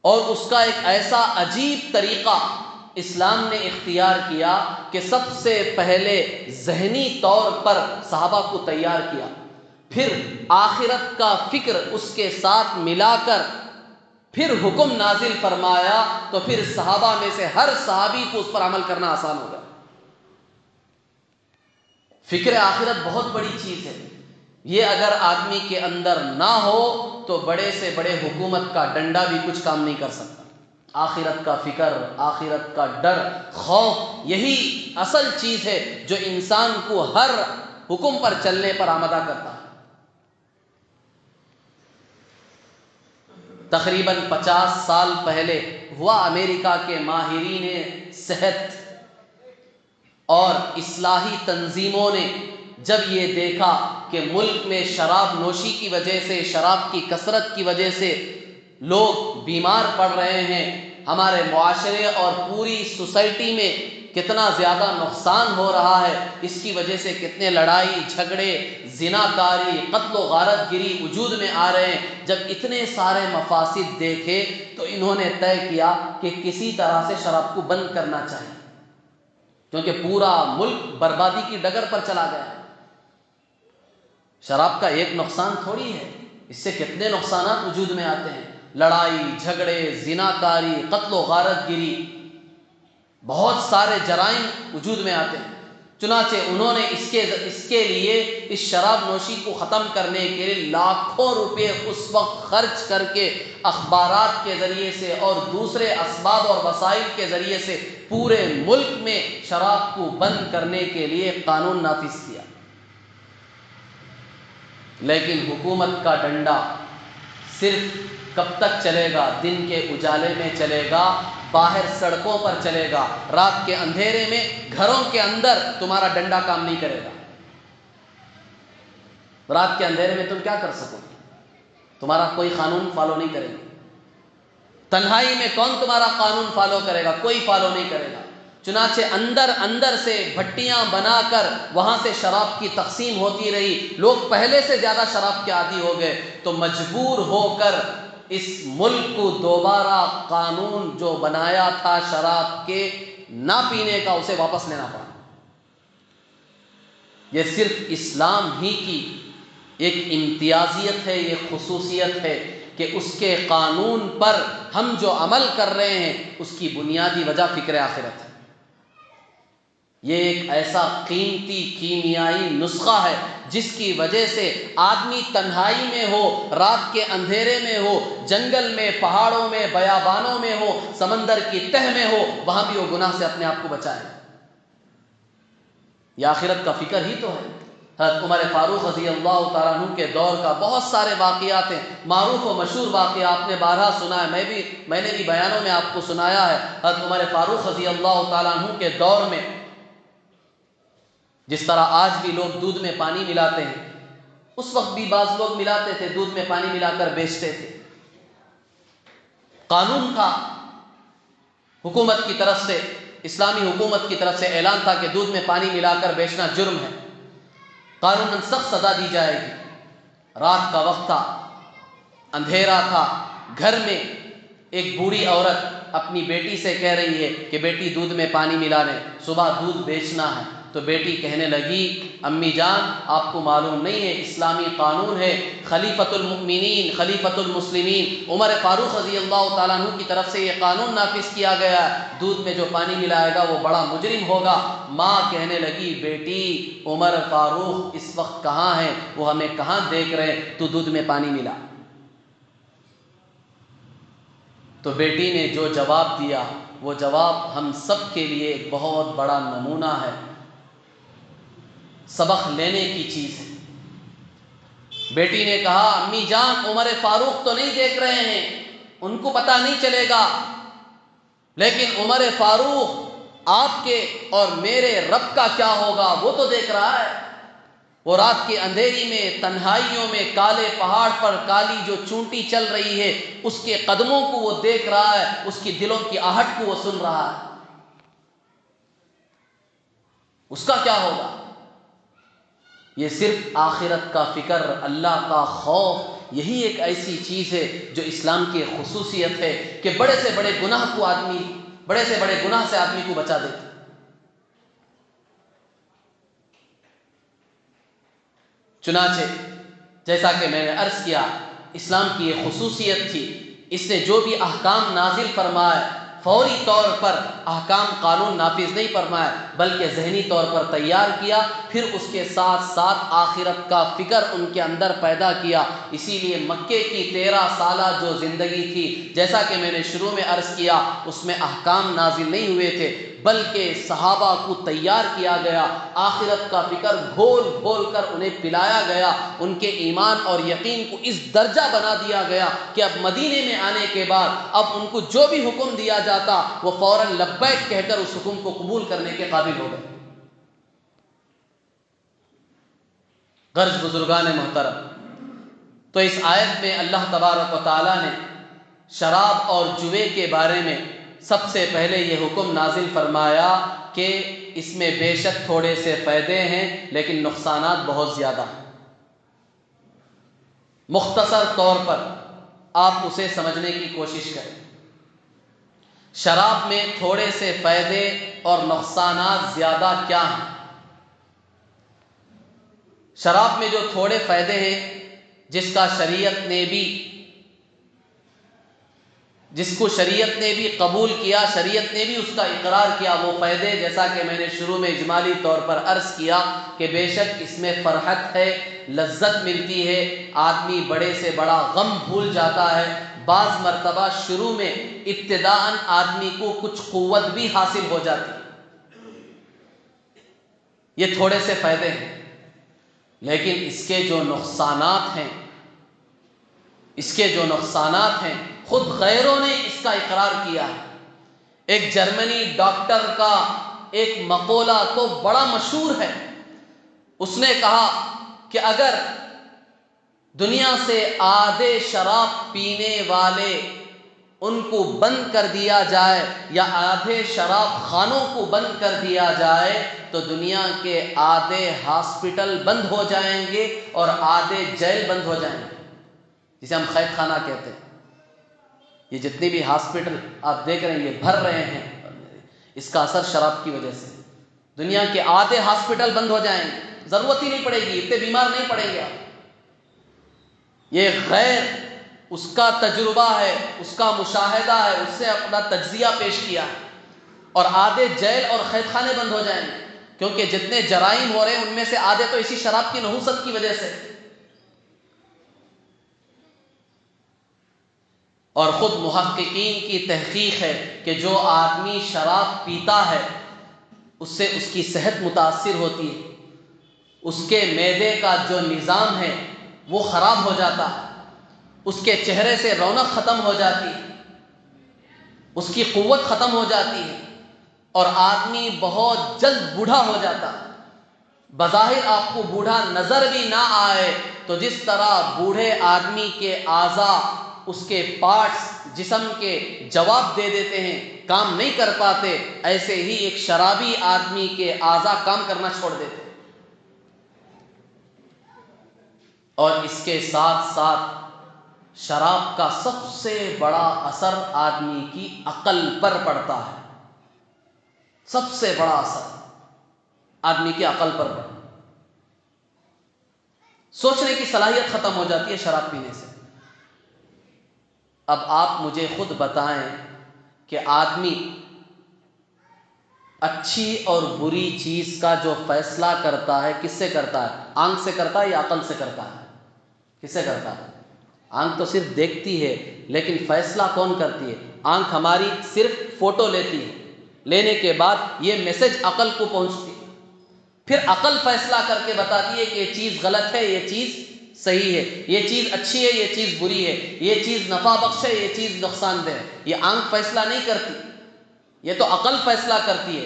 اور اس کا ایک ایسا عجیب طریقہ اسلام نے اختیار کیا کہ سب سے پہلے ذہنی طور پر صحابہ کو تیار کیا، پھر آخرت کا فکر اس کے ساتھ ملا کر پھر حکم نازل فرمایا، تو پھر صحابہ میں سے ہر صحابی کو اس پر عمل کرنا آسان ہوگا۔ فکر آخرت بہت بڑی چیز ہے، یہ اگر آدمی کے اندر نہ ہو تو بڑے سے بڑے حکومت کا ڈنڈا بھی کچھ کام نہیں کر سکتا۔ آخرت کا فکر، آخرت کا ڈر، خوف، یہی اصل چیز ہے جو انسان کو ہر حکم پر چلنے پر آمادہ کرتا ہے۔ تقریباً 50 سال پہلے ہوا، امریکہ کے ماہرین صحت اور اصلاحی تنظیموں نے جب یہ دیکھا کہ ملک میں شراب نوشی کی وجہ سے، شراب کی کثرت کی وجہ سے لوگ بیمار پڑ رہے ہیں، ہمارے معاشرے اور پوری سوسائٹی میں کتنا زیادہ نقصان ہو رہا ہے، اس کی وجہ سے کتنے لڑائی جھگڑے، زناکاری، قتل و غارت گری وجود میں آ رہے ہیں، جب اتنے سارے مفاسد دیکھے تو انہوں نے طے کیا کہ کسی طرح سے شراب کو بند کرنا چاہیے، کیونکہ پورا ملک بربادی کی ڈگر پر چلا گیا ہے۔ شراب کا ایک نقصان تھوڑی ہے، اس سے کتنے نقصانات وجود میں آتے ہیں، لڑائی جھگڑے، زناکاری، قتل و غارت گری، بہت سارے جرائم وجود میں آتے ہیں۔ چنانچہ انہوں نے اس کے لیے اس شراب نوشی کو ختم کرنے کے لیے لاکھوں روپے اس وقت خرچ کر کے اخبارات کے ذریعے سے اور دوسرے اسباب اور وسائل کے ذریعے سے پورے ملک میں شراب کو بند کرنے کے لیے قانون نافذ کیا، لیکن حکومت کا ڈنڈا صرف کب تک چلے گا؟ دن کے اجالے میں چلے گا، باہر سڑکوں پر چلے گا، رات کے اندھیرے میں گھروں کے اندر تمہارا ڈنڈا کام نہیں کرے گا۔ رات کے اندھیرے میں تم کیا کر سکو گے؟ تمہارا کوئی قانون فالو نہیں کرے گا۔ تنہائی میں کون تمہارا قانون فالو کرے گا؟ کوئی فالو نہیں کرے گا۔ چنانچہ اندر سے بھٹیاں بنا کر وہاں سے شراب کی تقسیم ہوتی رہی، لوگ پہلے سے زیادہ شراب کے عادی ہو گئے، تو مجبور ہو کر اس ملک کو دوبارہ قانون جو بنایا تھا شراب کے نہ پینے کا، اسے واپس لینا پڑا۔ یہ صرف اسلام ہی کی ایک امتیازیت ہے، یہ خصوصیت ہے کہ اس کے قانون پر ہم جو عمل کر رہے ہیں اس کی بنیادی وجہ فکر آخرت ہے۔ یہ ایک ایسا قیمتی کیمیائی نسخہ ہے جس کی وجہ سے آدمی تنہائی میں ہو، رات کے اندھیرے میں ہو، جنگل میں، پہاڑوں میں، بیابانوں میں ہو، سمندر کی تہ میں ہو، وہاں بھی وہ گناہ سے اپنے آپ کو بچائے۔ یہ آخرت کا فکر ہی تو ہے۔ حضرت عمر فاروق رضی اللہ تعالیٰ عنہ کے دور کا بہت سارے واقعات ہیں، معروف و مشہور واقعہ آپ نے بارہا سنا ہے، میں نے بھی بیانوں میں آپ کو سنایا ہے۔ حضرت عمر فاروق رضی اللہ تعالیٰ عنہ کے دور میں جس طرح آج بھی لوگ دودھ میں پانی ملاتے ہیں، اس وقت بھی بعض لوگ ملاتے تھے، دودھ میں پانی ملا کر بیچتے تھے۔ قانون کا حکومت کی طرف سے، اسلامی حکومت کی طرف سے اعلان تھا کہ دودھ میں پانی ملا کر بیچنا جرم ہے، قانوناً سخت سزا دی جائے گی۔ رات کا وقت تھا، اندھیرا تھا، گھر میں ایک بوڑھی عورت اپنی بیٹی سے کہہ رہی ہے کہ بیٹی دودھ میں پانی ملا لے، صبح دودھ بیچنا ہے۔ تو بیٹی کہنے لگی، امی جان آپ کو معلوم نہیں ہے اسلامی قانون ہے، خلیفۃ المؤمنین خلیفۃ المسلمین عمر فاروق رضی اللہ تعالیٰ عنہ کی طرف سے یہ قانون نافذ کیا گیا ہے، دودھ میں جو پانی ملائے گا وہ بڑا مجرم ہوگا۔ ماں کہنے لگی، بیٹی عمر فاروق اس وقت کہاں ہیں؟ وہ ہمیں کہاں دیکھ رہے ہیں، تو دودھ میں پانی ملا۔ تو بیٹی نے جو جواب دیا وہ جواب ہم سب کے لیے ایک بہت بڑا نمونہ ہے، سبق لینے کی چیز ہے۔ بیٹی نے کہا، امی جان عمر فاروق تو نہیں دیکھ رہے ہیں، ان کو پتہ نہیں چلے گا، لیکن عمر فاروق آپ کے اور میرے رب کا کیا ہوگا وہ تو دیکھ رہا ہے۔ وہ رات کی اندھیری میں، تنہائیوں میں، کالے پہاڑ پر کالی جو چونٹی چل رہی ہے اس کے قدموں کو وہ دیکھ رہا ہے، اس کی دلوں کی آہٹ کو وہ سن رہا ہے، اس کا کیا ہوگا؟ یہ صرف آخرت کا فکر، اللہ کا خوف، یہی ایک ایسی چیز ہے جو اسلام کی خصوصیت ہے کہ بڑے سے بڑے گناہ سے آدمی کو بچا دیتا۔ چنانچہ جیسا کہ میں نے عرض کیا، اسلام کی یہ خصوصیت تھی، اس نے جو بھی احکام نازل فرمائے فوری طور پر احکام قانون نافذ نہیں فرمائے بلکہ ذہنی طور پر تیار کیا، پھر اس کے ساتھ ساتھ آخرت کا فکر ان کے اندر پیدا کیا۔ اسی لیے مکے کی 13 سالہ جو زندگی تھی، جیسا کہ میں نے شروع میں عرض کیا، اس میں احکام نازل نہیں ہوئے تھے بلکہ صحابہ کو تیار کیا گیا، آخرت کا فکر گھول گھول کر انہیں پلایا گیا، ان کے ایمان اور یقین کو اس درجہ بنا دیا گیا کہ اب مدینے میں آنے کے بعد اب ان کو جو بھی حکم دیا جاتا وہ فوراً لبیک کہہ کر اس حکم کو قبول کرنے کے قابل ہو گئے۔ غرض بزرگان محترم، تو اس آیت میں اللہ تبارک و تعالیٰ نے شراب اور جوے کے بارے میں سب سے پہلے یہ حکم نازل فرمایا کہ اس میں بے شک تھوڑے سے فائدے ہیں لیکن نقصانات بہت زیادہ ہیں۔ مختصر طور پر آپ اسے سمجھنے کی کوشش کریں۔ شراب میں تھوڑے سے فائدے اور نقصانات زیادہ کیا ہیں؟ شراب میں جو تھوڑے فائدے ہیں، جس کو شریعت نے بھی قبول کیا، شریعت نے بھی اس کا اقرار کیا، وہ فائدے جیسا کہ میں نے شروع میں اجمالی طور پر عرض کیا کہ بے شک اس میں فرحت ہے، لذت ملتی ہے، آدمی بڑے سے بڑا غم بھول جاتا ہے، بعض مرتبہ شروع میں ابتداءً آدمی کو کچھ قوت بھی حاصل ہو جاتی ہے۔ یہ تھوڑے سے فائدے ہیں، لیکن اس کے جو نقصانات ہیں خود غیروں نے اس کا اقرار کیا ہے۔ ایک جرمنی ڈاکٹر کا ایک مقولہ تو بڑا مشہور ہے، اس نے کہا کہ اگر دنیا سے آدھے شراب پینے والے ان کو بند کر دیا جائے یا آدھے شراب خانوں کو بند کر دیا جائے تو دنیا کے آدھے ہاسپٹل بند ہو جائیں گے اور آدھے جیل بند ہو جائیں گے، جسے ہم قید خانہ کہتے ہیں۔ یہ جتنے بھی ہاسپٹل آپ دیکھ رہے ہیں یہ بھر رہے ہیں، اس کا اثر شراب کی وجہ سے۔ دنیا کے آدھے ہاسپٹل بند ہو جائیں گے، ضرورت ہی نہیں پڑے گی، اتنے بیمار نہیں پڑیں گے آپ۔ یہ غیر اس کا تجربہ ہے، اس کا مشاہدہ ہے، اس سے اپنا تجزیہ پیش کیا ہے۔ اور آدھے جیل اور قید خانے بند ہو جائیں گے، کیونکہ جتنے جرائم ہو رہے ہیں ان میں سے آدھے تو اسی شراب کی نحوست کی وجہ سے۔ اور خود محققین کی تحقیق ہے کہ جو آدمی شراب پیتا ہے اس سے اس کی صحت متاثر ہوتی ہے، اس کے معدے کا جو نظام ہے وہ خراب ہو جاتا ہے، اس کے چہرے سے رونق ختم ہو جاتی ہے، اس کی قوت ختم ہو جاتی ہے اور آدمی بہت جلد بوڑھا ہو جاتا ہے۔ بظاہر آپ کو بوڑھا نظر بھی نہ آئے تو جس طرح بوڑھے آدمی کے اعضاء، اس کے پارٹس جسم کے جواب دے دیتے ہیں، کام نہیں کر پاتے، ایسے ہی ایک شرابی آدمی کے اعضاء کام کرنا چھوڑ دیتے ہیں۔ اور اس کے ساتھ ساتھ شراب کا سب سے بڑا اثر آدمی کی عقل پر پڑتا ہے۔ سب سے بڑا اثر آدمی کی عقل پر پڑتا ہے۔ سوچنے کی صلاحیت ختم ہو جاتی ہے شراب پینے سے۔ اب آپ مجھے خود بتائیں کہ آدمی اچھی اور بری چیز کا جو فیصلہ کرتا ہے کس سے کرتا ہے؟ آنکھ سے کرتا ہے یا عقل سے کرتا ہے؟ کس سے کرتا ہے؟ آنکھ تو صرف دیکھتی ہے، لیکن فیصلہ کون کرتی ہے؟ آنکھ ہماری صرف فوٹو لیتی ہے، لینے کے بعد یہ میسج عقل کو پہنچتی ہے، پھر عقل فیصلہ کر کے بتاتی ہے کہ یہ چیز غلط ہے، یہ چیز صحیح ہے، یہ چیز اچھی ہے، یہ چیز بری ہے، یہ چیز نفع بخش ہے، یہ چیز نقصان دہ ہے۔ یہ آنکھ فیصلہ نہیں کرتی، یہ تو عقل فیصلہ کرتی ہے۔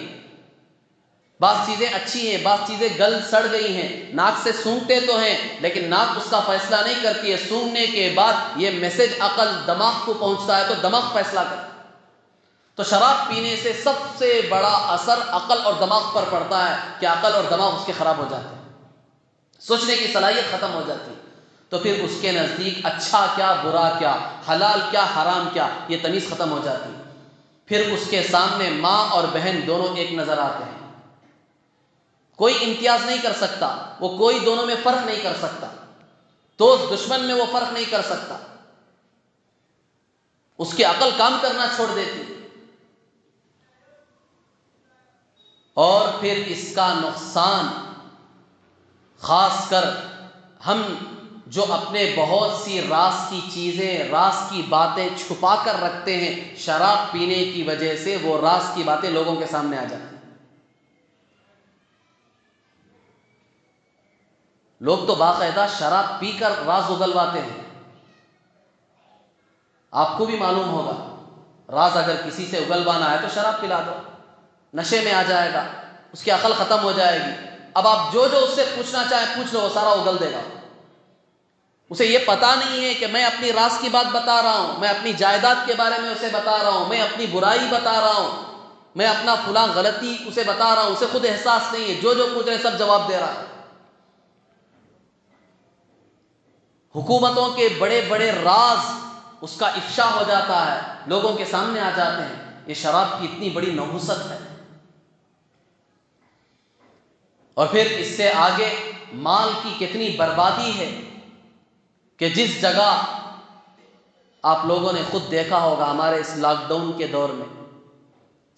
بعض چیزیں اچھی ہیں، بعض چیزیں گل سڑ گئی ہیں، ناک سے سونگھتے تو ہیں لیکن ناک اس کا فیصلہ نہیں کرتی ہے، سونگھنے کے بعد یہ میسج عقل دماغ کو پہنچتا ہے تو دماغ فیصلہ کرتا ہے۔ تو شراب پینے سے سب سے بڑا اثر عقل اور دماغ پر پڑتا ہے کہ عقل اور دماغ اس کے خراب ہو جاتے ہیں، سوچنے کی صلاحیت ختم ہو جاتی ہے۔ تو پھر اس کے نزدیک اچھا کیا، برا کیا، حلال کیا، حرام کیا، یہ تمیز ختم ہو جاتی ہے۔ پھر اس کے سامنے ماں اور بہن دونوں ایک نظر آتے ہیں، کوئی امتیاز نہیں کر سکتا، وہ کوئی دونوں میں فرق نہیں کر سکتا، دوست دشمن میں وہ فرق نہیں کر سکتا، اس کی عقل کام کرنا چھوڑ دیتی ہے۔ اور پھر اس کا نقصان خاص کر ہم جو اپنے بہت سی راز کی چیزیں، راز کی باتیں چھپا کر رکھتے ہیں، شراب پینے کی وجہ سے وہ راز کی باتیں لوگوں کے سامنے آ جاتی ہیں۔ لوگ تو باقاعدہ شراب پی کر راز اگلواتے ہیں۔ آپ کو بھی معلوم ہوگا، راز اگر کسی سے اگلوانا ہے تو شراب پلا دو، نشے میں آ جائے گا، اس کی عقل ختم ہو جائے گی، اب آپ جو اس سے پوچھنا چاہیں پوچھ لو، وہ سارا اگل دے گا۔ اسے یہ پتا نہیں ہے کہ میں اپنی راز کی بات بتا رہا ہوں، میں اپنی جائیداد کے بارے میں اسے بتا رہا ہوں، میں اپنی برائی بتا رہا ہوں، میں اپنا فلاں غلطی اسے بتا رہا ہوں، اسے خود احساس نہیں ہے، جو پوچھ رہے سب جواب دے رہا ہے۔ حکومتوں کے بڑے بڑے راز اس کا افشا ہو جاتا ہے، لوگوں کے سامنے آ جاتے ہیں۔ یہ شراب کی اتنی بڑی نحوست ہے۔ اور پھر اس سے آگے مال کی کتنی بربادی ہے کہ جس جگہ آپ لوگوں نے خود دیکھا ہوگا ہمارے اس لاک ڈاؤن کے دور میں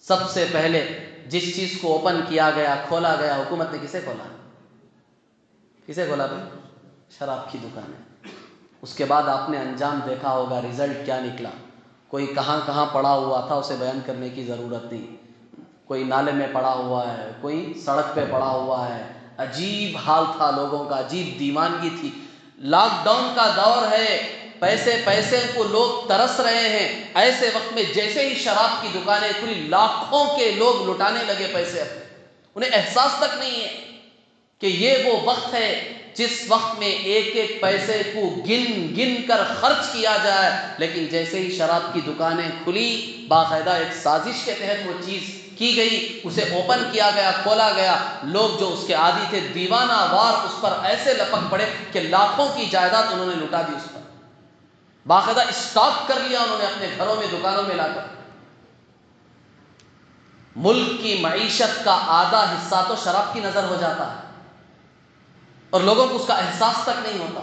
سب سے پہلے جس چیز کو اوپن کیا گیا، کھولا گیا، حکومت نے کسے کھولا؟ کسے کھولا بھائی؟ شراب کی دکانیں۔ اس کے بعد آپ نے انجام دیکھا ہوگا، رزلٹ کیا نکلا۔ کوئی کہاں کہاں پڑا ہوا تھا اسے بیان کرنے کی ضرورت نہیں، کوئی نالے میں پڑا ہوا ہے، کوئی سڑک پہ پڑا ہوا ہے۔ عجیب حال تھا لوگوں کا، عجیب دیوانگی تھی۔ لاک ڈاؤن کا دور ہے، پیسے کو لوگ ترس رہے ہیں۔ ایسے وقت میں جیسے ہی شراب کی دکانیں کھلی، لاکھوں کے لوگ لٹانے لگے پیسے اپنے۔ انہیں احساس تک نہیں ہے کہ یہ وہ وقت ہے جس وقت میں ایک ایک پیسے کو گن گن کر خرچ کیا جائے۔ لیکن جیسے ہی شراب کی دکانیں کھلی، باقاعدہ ایک سازش کے تحت وہ چیز کی گئی، اسے اوپن کیا گیا، کھولا گیا۔ لوگ جو اس کے عادی تھے دیوانہ وار اس پر ایسے لپک پڑے کہ لاکھوں کی جائیداد انہوں نے لٹا دی اس پر۔ باقاعدہ اسٹاک کر لیا انہوں نے اپنے گھروں میں، دکانوں میں لا کر۔ ملک کی معیشت کا آدھا حصہ تو شراب کی نظر ہو جاتا ہے اور لوگوں کو اس کا احساس تک نہیں ہوتا۔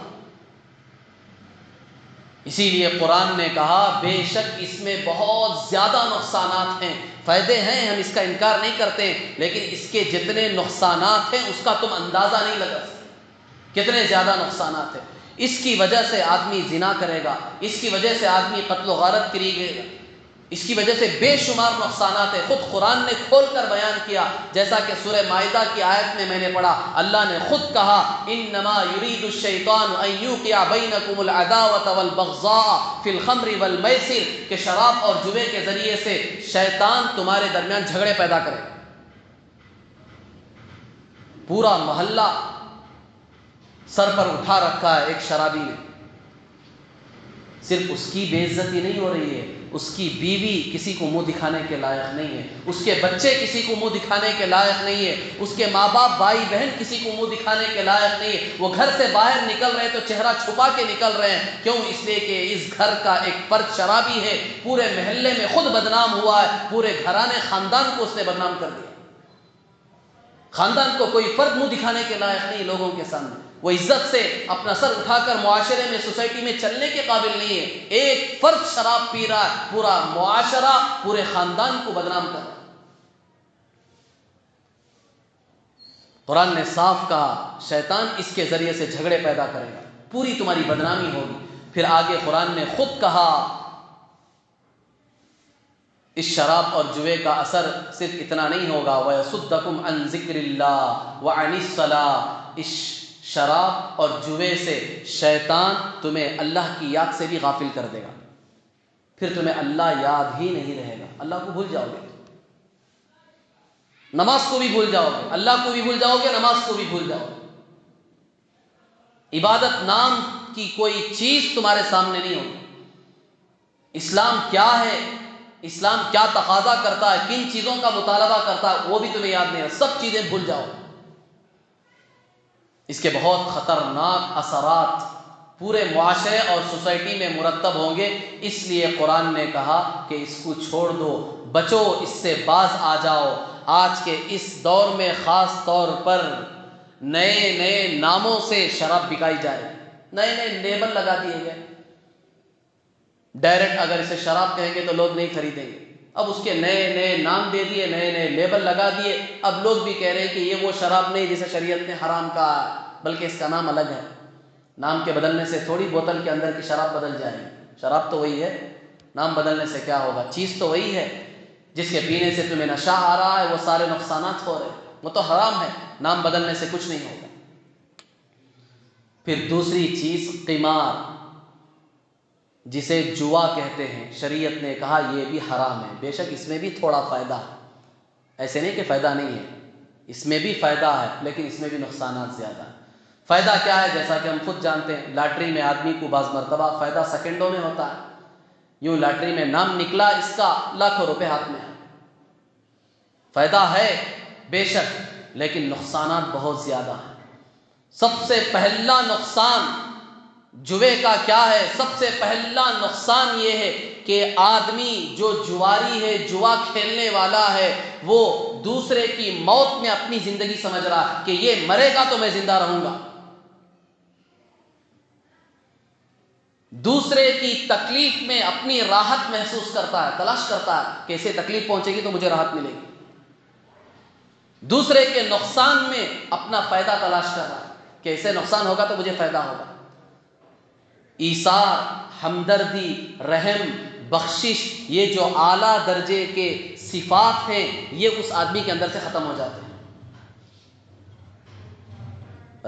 اسی لیے قرآن نے کہا بے شک اس میں بہت زیادہ نقصانات ہیں، فائدے ہیں، ہم اس کا انکار نہیں کرتے، لیکن اس کے جتنے نقصانات ہیں اس کا تم اندازہ نہیں لگا سکتے کتنے زیادہ نقصانات ہیں۔ اس کی وجہ سے آدمی زنا کرے گا، اس کی وجہ سے آدمی قتل و غارت کرے گا، اس کی وجہ سے بے شمار نقصانات ہیں۔ خود قرآن نے کھول کر بیان کیا، جیسا کہ سورہ مائدہ کی آیت میں نے پڑھا، اللہ نے خود کہا انما یرید الشیطان ان یوقع بینکم العداوۃ والبغضاء فی الخمر والمیسر، کہ شراب اور جوے کے ذریعے سے شیطان تمہارے درمیان جھگڑے پیدا کرے۔ پورا محلہ سر پر اٹھا رکھا ہے ایک شرابی نے۔ صرف اس کی بے عزتی نہیں ہو رہی ہے، اس کی بیوی کسی کو منہ دکھانے کے لائق نہیں ہے، اس کے بچے کسی کو منہ دکھانے کے لائق نہیں ہے، اس کے ماں باپ بھائی بہن کسی کو منہ دکھانے کے لائق نہیں ہے۔ وہ گھر سے باہر نکل رہے تو چہرہ چھپا کے نکل رہے ہیں، کیوں؟ اس لیے کہ اس گھر کا ایک فرد شرابی ہے، پورے محلے میں خود بدنام ہوا ہے، پورے گھرانے خاندان کو اس نے بدنام کر دیا۔ خاندان کو کوئی فرد منہ دکھانے کے لائق نہیں لوگوں کے سامنے، وہ عزت سے اپنا سر اٹھا کر معاشرے میں، سوسائٹی میں چلنے کے قابل نہیں ہے۔ ایک فرد شراب پی رہا ہے، پورا معاشرہ، پورے خاندان کو بدنام کر رہا ہے۔ قرآن نے صاف کہا شیطان اس کے ذریعے سے جھگڑے پیدا کرے گا، پوری تمہاری بدنامی ہوگی۔ پھر آگے قرآن نے خود کہا اس شراب اور جوے کا اثر صرف اتنا نہیں ہوگا، وَيَصُدَّكُمْ عَنْ ذِكْرِ اللَّهِ وَعَنِ الصَّلَاةِ، اس شراب اور جوے سے شیطان تمہیں اللہ کی یاد سے بھی غافل کر دے گا، پھر تمہیں اللہ یاد ہی نہیں رہے گا، اللہ کو بھول جاؤ گے، نماز کو بھی بھول جاؤ گے، اللہ کو بھی بھول جاؤ گے، نماز کو بھی بھول جاؤ گے۔ عبادت نام کی کوئی چیز تمہارے سامنے نہیں ہوگی۔ اسلام کیا ہے، اسلام کیا تقاضا کرتا ہے، کن چیزوں کا مطالبہ کرتا ہے، وہ بھی تمہیں یاد نہیں ہے، سب چیزیں بھول جاؤ۔ اس کے بہت خطرناک اثرات پورے معاشرے اور سوسائٹی میں مرتب ہوں گے، اس لیے قرآن نے کہا کہ اس کو چھوڑ دو، بچو، اس سے باز آ جاؤ۔ آج کے اس دور میں خاص طور پر نئے نئے ناموں سے شراب بکائی جائے، نئے نئے لیبل لگا دیے گئے۔ ڈائریکٹ اگر اسے شراب کہیں گے تو لوگ نہیں خریدیں گے، اب اس کے نئے نئے نام دے دیے، نئے نئے لیبل لگا دیے۔ اب لوگ بھی کہہ رہے ہیں کہ یہ وہ شراب نہیں جسے شریعت نے حرام کہا ہے، بلکہ اس کا نام الگ ہے۔ نام کے بدلنے سے تھوڑی بوتل کے اندر کی شراب بدل جائے گی، شراب تو وہی ہے، نام بدلنے سے کیا ہوگا، چیز تو وہی ہے۔ جس کے پینے سے تمہیں نشہ آ رہا ہے وہ سارے نقصانات ہو رہے ہیں، وہ تو حرام ہے، نام بدلنے سے کچھ نہیں ہوگا۔ پھر دوسری چیز قمار، جسے جوا کہتے ہیں، شریعت نے کہا یہ بھی حرام ہے۔ بے شک اس میں بھی تھوڑا فائدہ ہے، ایسے نہیں کہ فائدہ نہیں ہے، اس میں بھی فائدہ ہے لیکن اس میں بھی نقصانات زیادہ ہیں۔ فائدہ کیا ہے؟ جیسا کہ ہم خود جانتے ہیں، لاٹری میں آدمی کو بعض مرتبہ فائدہ سیکنڈوں میں ہوتا ہے، یوں لاٹری میں نام نکلا اس کا، لاکھوں روپے ہاتھ میں آئے۔ فائدہ ہے بے شک، لیکن نقصانات بہت زیادہ ہیں۔ سب سے پہلا نقصان جوے کا کیا ہے؟ سب سے پہلا نقصان یہ ہے کہ آدمی جو جواری ہے، جوا کھیلنے والا ہے، وہ دوسرے کی موت میں اپنی زندگی سمجھ رہا ہے کہ یہ مرے گا تو میں زندہ رہوں گا، دوسرے کی تکلیف میں اپنی راحت محسوس کرتا ہے، تلاش کرتا ہے کہ اسے تکلیف پہنچے گی تو مجھے راحت ملے گی، دوسرے کے نقصان میں اپنا فائدہ تلاش کر رہا ہے کہ اسے نقصان ہوگا تو مجھے فائدہ ہوگا۔ ایثار، ہمدردی، رحم، بخشش، یہ جو اعلیٰ درجے کے صفات ہیں، یہ اس آدمی کے اندر سے ختم ہو جاتے ہیں۔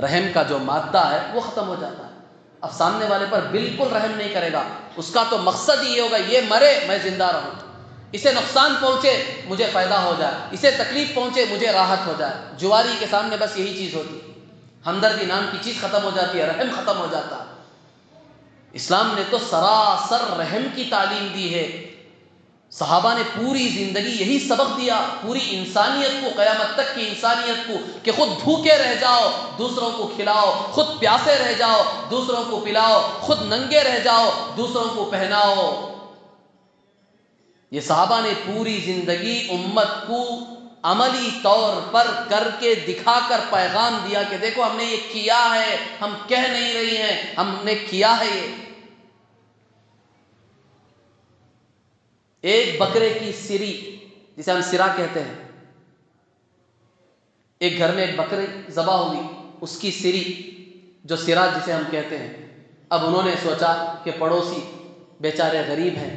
رحم کا جو مادہ ہے وہ ختم ہو جاتا ہے، اب سامنے والے پر بالکل رحم نہیں کرے گا، اس کا تو مقصد یہ ہوگا یہ مرے میں زندہ رہوں، اسے نقصان پہنچے مجھے فائدہ ہو جائے، اسے تکلیف پہنچے مجھے راحت ہو جائے۔ جواری کے سامنے بس یہی چیز ہوتی ہے، ہمدردی نام کی چیز ختم ہو جاتی ہے، رحم ختم ہو جاتا ہے۔ اسلام نے تو سراسر رحم کی تعلیم دی ہے، صحابہ نے پوری زندگی یہی سبق دیا پوری انسانیت کو، قیامت تک کی انسانیت کو، کہ خود بھوکے رہ جاؤ دوسروں کو کھلاؤ، خود پیاسے رہ جاؤ دوسروں کو پلاؤ، خود ننگے رہ جاؤ دوسروں کو پہناؤ۔ یہ صحابہ نے پوری زندگی امت کو عملی طور پر کر کے دکھا کر پیغام دیا کہ دیکھو ہم نے یہ کیا ہے، ہم کہہ نہیں رہی ہیں، ہم نے کیا ہے۔ یہ ایک بکرے کی سری، جسے ہم سرا کہتے ہیں، ایک گھر میں ایک بکرے ذبح ہوئی، اس کی سری جو سرا جسے ہم کہتے ہیں، اب انہوں نے سوچا کہ پڑوسی بیچارے غریب ہیں،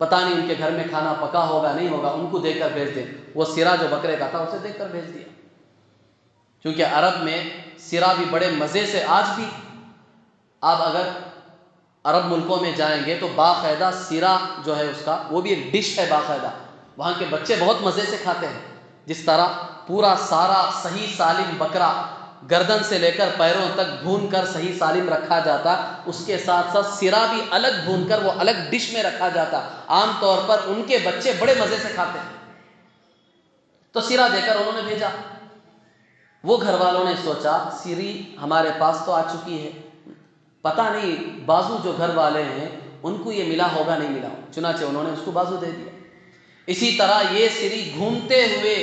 پتہ نہیں ان کے گھر میں کھانا پکا ہوگا نہیں ہوگا، ان کو دے کر بھیج دیں۔ وہ سرا جو بکرے کا تھا اسے دے کر بھیج دیا، کیونکہ عرب میں سرا بھی بڑے مزے سے، آج بھی آپ اگر عرب ملکوں میں جائیں گے تو باقاعدہ سیرا جو ہے اس کا وہ بھی ایک ڈش ہے باقاعدہ، وہاں کے بچے بہت مزے سے کھاتے ہیں۔ جس طرح پورا سارا صحیح سالم بکرا گردن سے لے کر پیروں تک بھون کر صحیح سالم رکھا جاتا، اس کے ساتھ ساتھ سیرا بھی الگ بھون کر وہ الگ ڈش میں رکھا جاتا، عام طور پر ان کے بچے بڑے مزے سے کھاتے ہیں۔ تو سیرا دے کر انہوں نے بھیجا، وہ گھر والوں نے سوچا سیری ہمارے پاس تو آ چکی ہے، پتہ نہیں بازو جو گھر والے ہیں ان کو یہ ملا ہوگا نہیں ملا، چنانچہ انہوں نے اس کو بازو دے دیا۔ اسی طرح یہ سری گھومتے ہوئے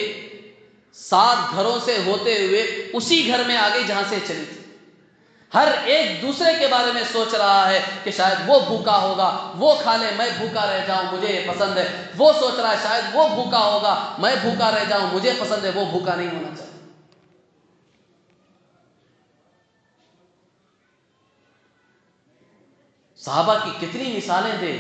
7 گھروں سے ہوتے ہوئے اسی گھر میں آ گئی جہاں سے چلی تھی۔ ہر ایک دوسرے کے بارے میں سوچ رہا ہے کہ شاید وہ بھوکا ہوگا، وہ کھا لے میں بھوکا رہ جاؤں مجھے یہ پسند ہے، وہ سوچ رہا ہے شاید وہ بھوکا ہوگا میں بھوکا رہ جاؤں مجھے پسند ہے، وہ بھوکا نہیں ہونا چاہیے۔ صحابہ کی کتنی مثالیں دے،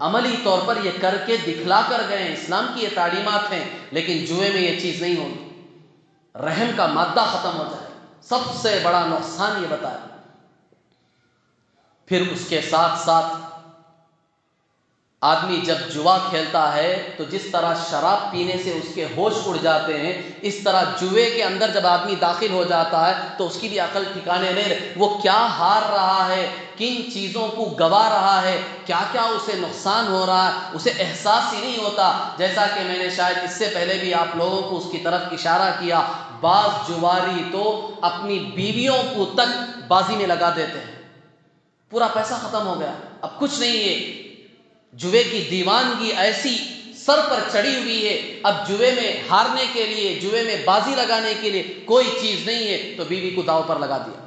عملی طور پر یہ کر کے دکھلا کر گئے ہیں، اسلام کی یہ تعلیمات ہیں، لیکن جوئے میں یہ چیز نہیں ہوگی، رحم کا مادہ ختم ہو جائے، سب سے بڑا نقصان یہ بتایا۔ پھر اس کے ساتھ ساتھ آدمی جب جوا کھیلتا ہے تو جس طرح شراب پینے سے اس کے ہوش اڑ جاتے ہیں، اس طرح جوے کے اندر جب آدمی داخل ہو جاتا ہے تو اس کی بھی عقل ٹھکانے نہیں رہے، وہ کیا ہار رہا ہے، کن چیزوں کو گوا رہا ہے، کیا کیا اسے نقصان ہو رہا ہے، اسے احساس ہی نہیں ہوتا۔ جیسا کہ میں نے شاید اس سے پہلے بھی آپ لوگوں کو اس کی طرف اشارہ کیا، بعض جواری تو اپنی بیویوں کو تک بازی میں لگا دیتے ہیں، پورا پیسہ ختم ہو گیا، اب کچھ نہیں ہے، جوے کی دیوانگی ایسی سر پر چڑھی ہوئی ہے، اب جوے میں ہارنے کے لیے، جوے میں بازی لگانے کے لیے کوئی چیز نہیں ہے، تو بیوی کو داؤ پر لگا دیا،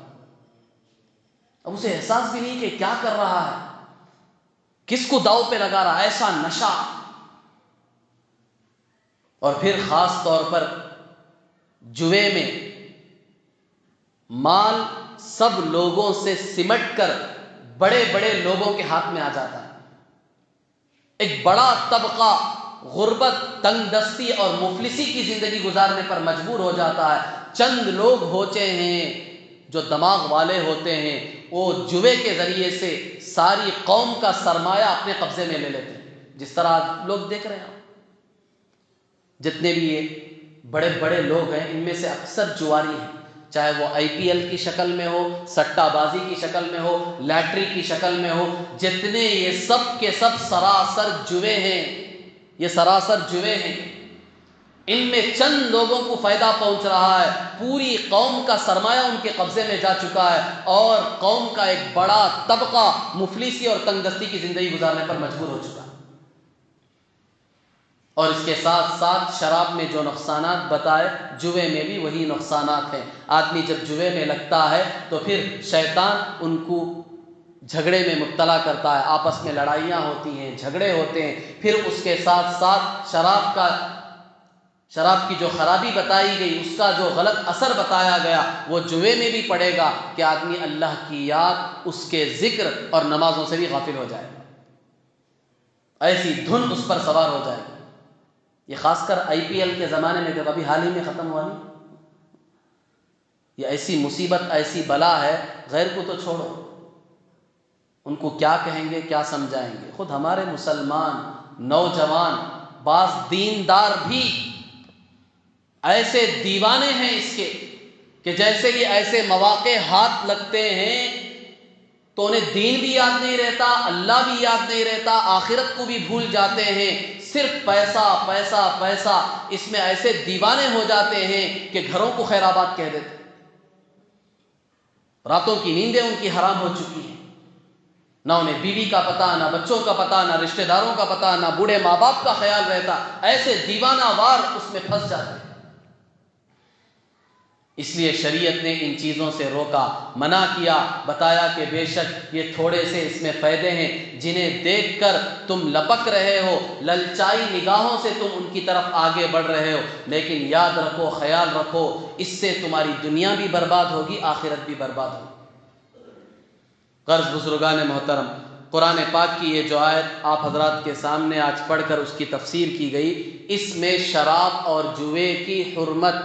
اب اسے احساس بھی نہیں کہ کیا کر رہا ہے، کس کو داؤ پہ لگا رہا ہے، ایسا نشہ۔ اور پھر خاص طور پر جوے میں مال سب لوگوں سے سمٹ کر بڑے بڑے لوگوں کے ہاتھ میں آ جاتا ہے، ایک بڑا طبقہ غربت، تنگ دستی اور مفلسی کی زندگی گزارنے پر مجبور ہو جاتا ہے۔ چند لوگ ہوتے ہیں جو دماغ والے ہوتے ہیں، وہ جوے کے ذریعے سے ساری قوم کا سرمایہ اپنے قبضے میں لے لیتے ہیں، جس طرح لوگ دیکھ رہے ہیں، جتنے بھی یہ بڑے بڑے لوگ ہیں، ان میں سے اکثر جواری ہیں، چاہے وہ IPL کی شکل میں ہو، سٹہ بازی کی شکل میں ہو، لاٹری کی شکل میں ہو، جتنے یہ سب کے سب سراسر جوے ہیں، یہ سراسر جوے ہیں۔ ان میں چند لوگوں کو فائدہ پہنچ رہا ہے، پوری قوم کا سرمایہ ان کے قبضے میں جا چکا ہے، اور قوم کا ایک بڑا طبقہ مفلسی اور تنگ دستی کی زندگی گزارنے پر مجبور ہو چکا ہے۔ اور اس کے ساتھ ساتھ شراب میں جو نقصانات بتائے، جوے میں بھی وہی نقصانات ہیں۔ آدمی جب جوے میں لگتا ہے تو پھر شیطان ان کو جھگڑے میں مبتلا کرتا ہے، آپس میں لڑائیاں ہوتی ہیں، جھگڑے ہوتے ہیں، پھر اس کے ساتھ ساتھ شراب کی جو خرابی بتائی گئی، اس کا جو غلط اثر بتایا گیا، وہ جوے میں بھی پڑے گا کہ آدمی اللہ کی یاد، اس کے ذکر اور نمازوں سے بھی غافل ہو جائے گا، ایسی دھن اس پر سوار ہو جائے گی۔ یہ خاص کر IPL کے زمانے میں جب ابھی حال ہی میں ختم ہوا نہیں، یہ ایسی مصیبت، ایسی بلا ہے، غیر کو تو چھوڑو، ان کو کیا کہیں گے، کیا سمجھائیں گے۔ خود ہمارے مسلمان نوجوان بعض دیندار بھی ایسے دیوانے ہیں اس کے کہ جیسے یہ ایسے مواقع ہاتھ لگتے ہیں تو انہیں دین بھی یاد نہیں رہتا، اللہ بھی یاد نہیں رہتا، آخرت کو بھی بھول جاتے ہیں، صرف پیسہ پیسہ پیسہ، اس میں ایسے دیوانے ہو جاتے ہیں کہ گھروں کو خیر آباد کہہ دیتے، راتوں کی نیندیں ان کی حرام ہو چکی ہیں، نہ انہیں بیوی کا پتہ، نہ بچوں کا پتہ، نہ رشتہ داروں کا پتہ، نہ بوڑھے ماں باپ کا خیال رہتا، ایسے دیوانہ وار اس میں پھنس جاتے ہیں۔ اس لیے شریعت نے ان چیزوں سے روکا، منع کیا، بتایا کہ بے شک یہ تھوڑے سے اس میں فائدے ہیں، جنہیں دیکھ کر تم لپک رہے ہو، للچائی نگاہوں سے تم ان کی طرف آگے بڑھ رہے ہو، لیکن یاد رکھو، خیال رکھو، اس سے تمہاری دنیا بھی برباد ہوگی، آخرت بھی برباد ہوگی۔ غرض بزرگان محترم، قرآن پاک کی یہ جو آیت آپ حضرات کے سامنے آج پڑھ کر اس کی تفسیر کی گئی، اس میں شراب اور جوے کی حرمت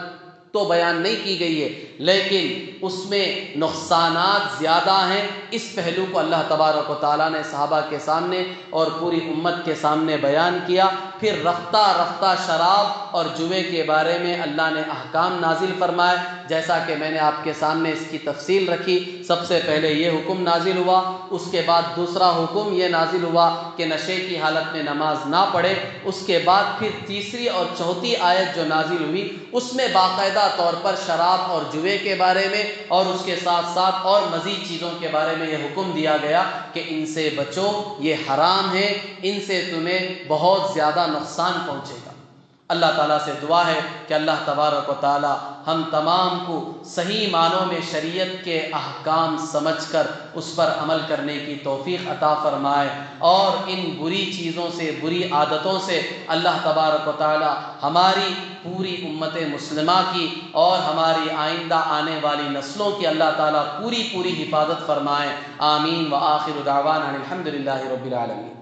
تو بیان نہیں کی گئی ہے، لیکن اس میں نقصانات زیادہ ہیں۔ اس پہلو کو اللہ تبارک و تعالیٰ نے صحابہ کے سامنے اور پوری امت کے سامنے بیان کیا، پھر رفتہ رفتہ شراب اور جوے کے بارے میں اللہ نے احکام نازل فرمائے، جیسا کہ میں نے آپ کے سامنے اس کی تفصیل رکھی۔ سب سے پہلے یہ حکم نازل ہوا، اس کے بعد دوسرا حکم یہ نازل ہوا کہ نشے کی حالت میں نماز نہ پڑھے، اس کے بعد پھر تیسری اور چوتھی آیت جو نازل ہوئی، اس میں باقاعدہ طور پر شراب اور جوے کے بارے میں اور اس کے ساتھ ساتھ اور مزید چیزوں کے بارے میں یہ حکم دیا گیا کہ ان سے بچو، یہ حرام ہے، ان سے تمہیں بہت زیادہ نقصان پہنچے گا۔ اللہ تعالیٰ سے دعا ہے کہ اللہ تبارک و تعالیٰ ہم تمام کو صحیح معنوں میں شریعت کے احکام سمجھ کر اس پر عمل کرنے کی توفیق عطا فرمائے، اور ان بری چیزوں سے، بری عادتوں سے اللہ تبارک و تعالیٰ ہماری پوری امت مسلمہ کی اور ہماری آئندہ آنے والی نسلوں کی اللہ تعالیٰ پوری حفاظت فرمائے۔ آمین۔ وآخر دعوانا الحمد للہ رب العالمین۔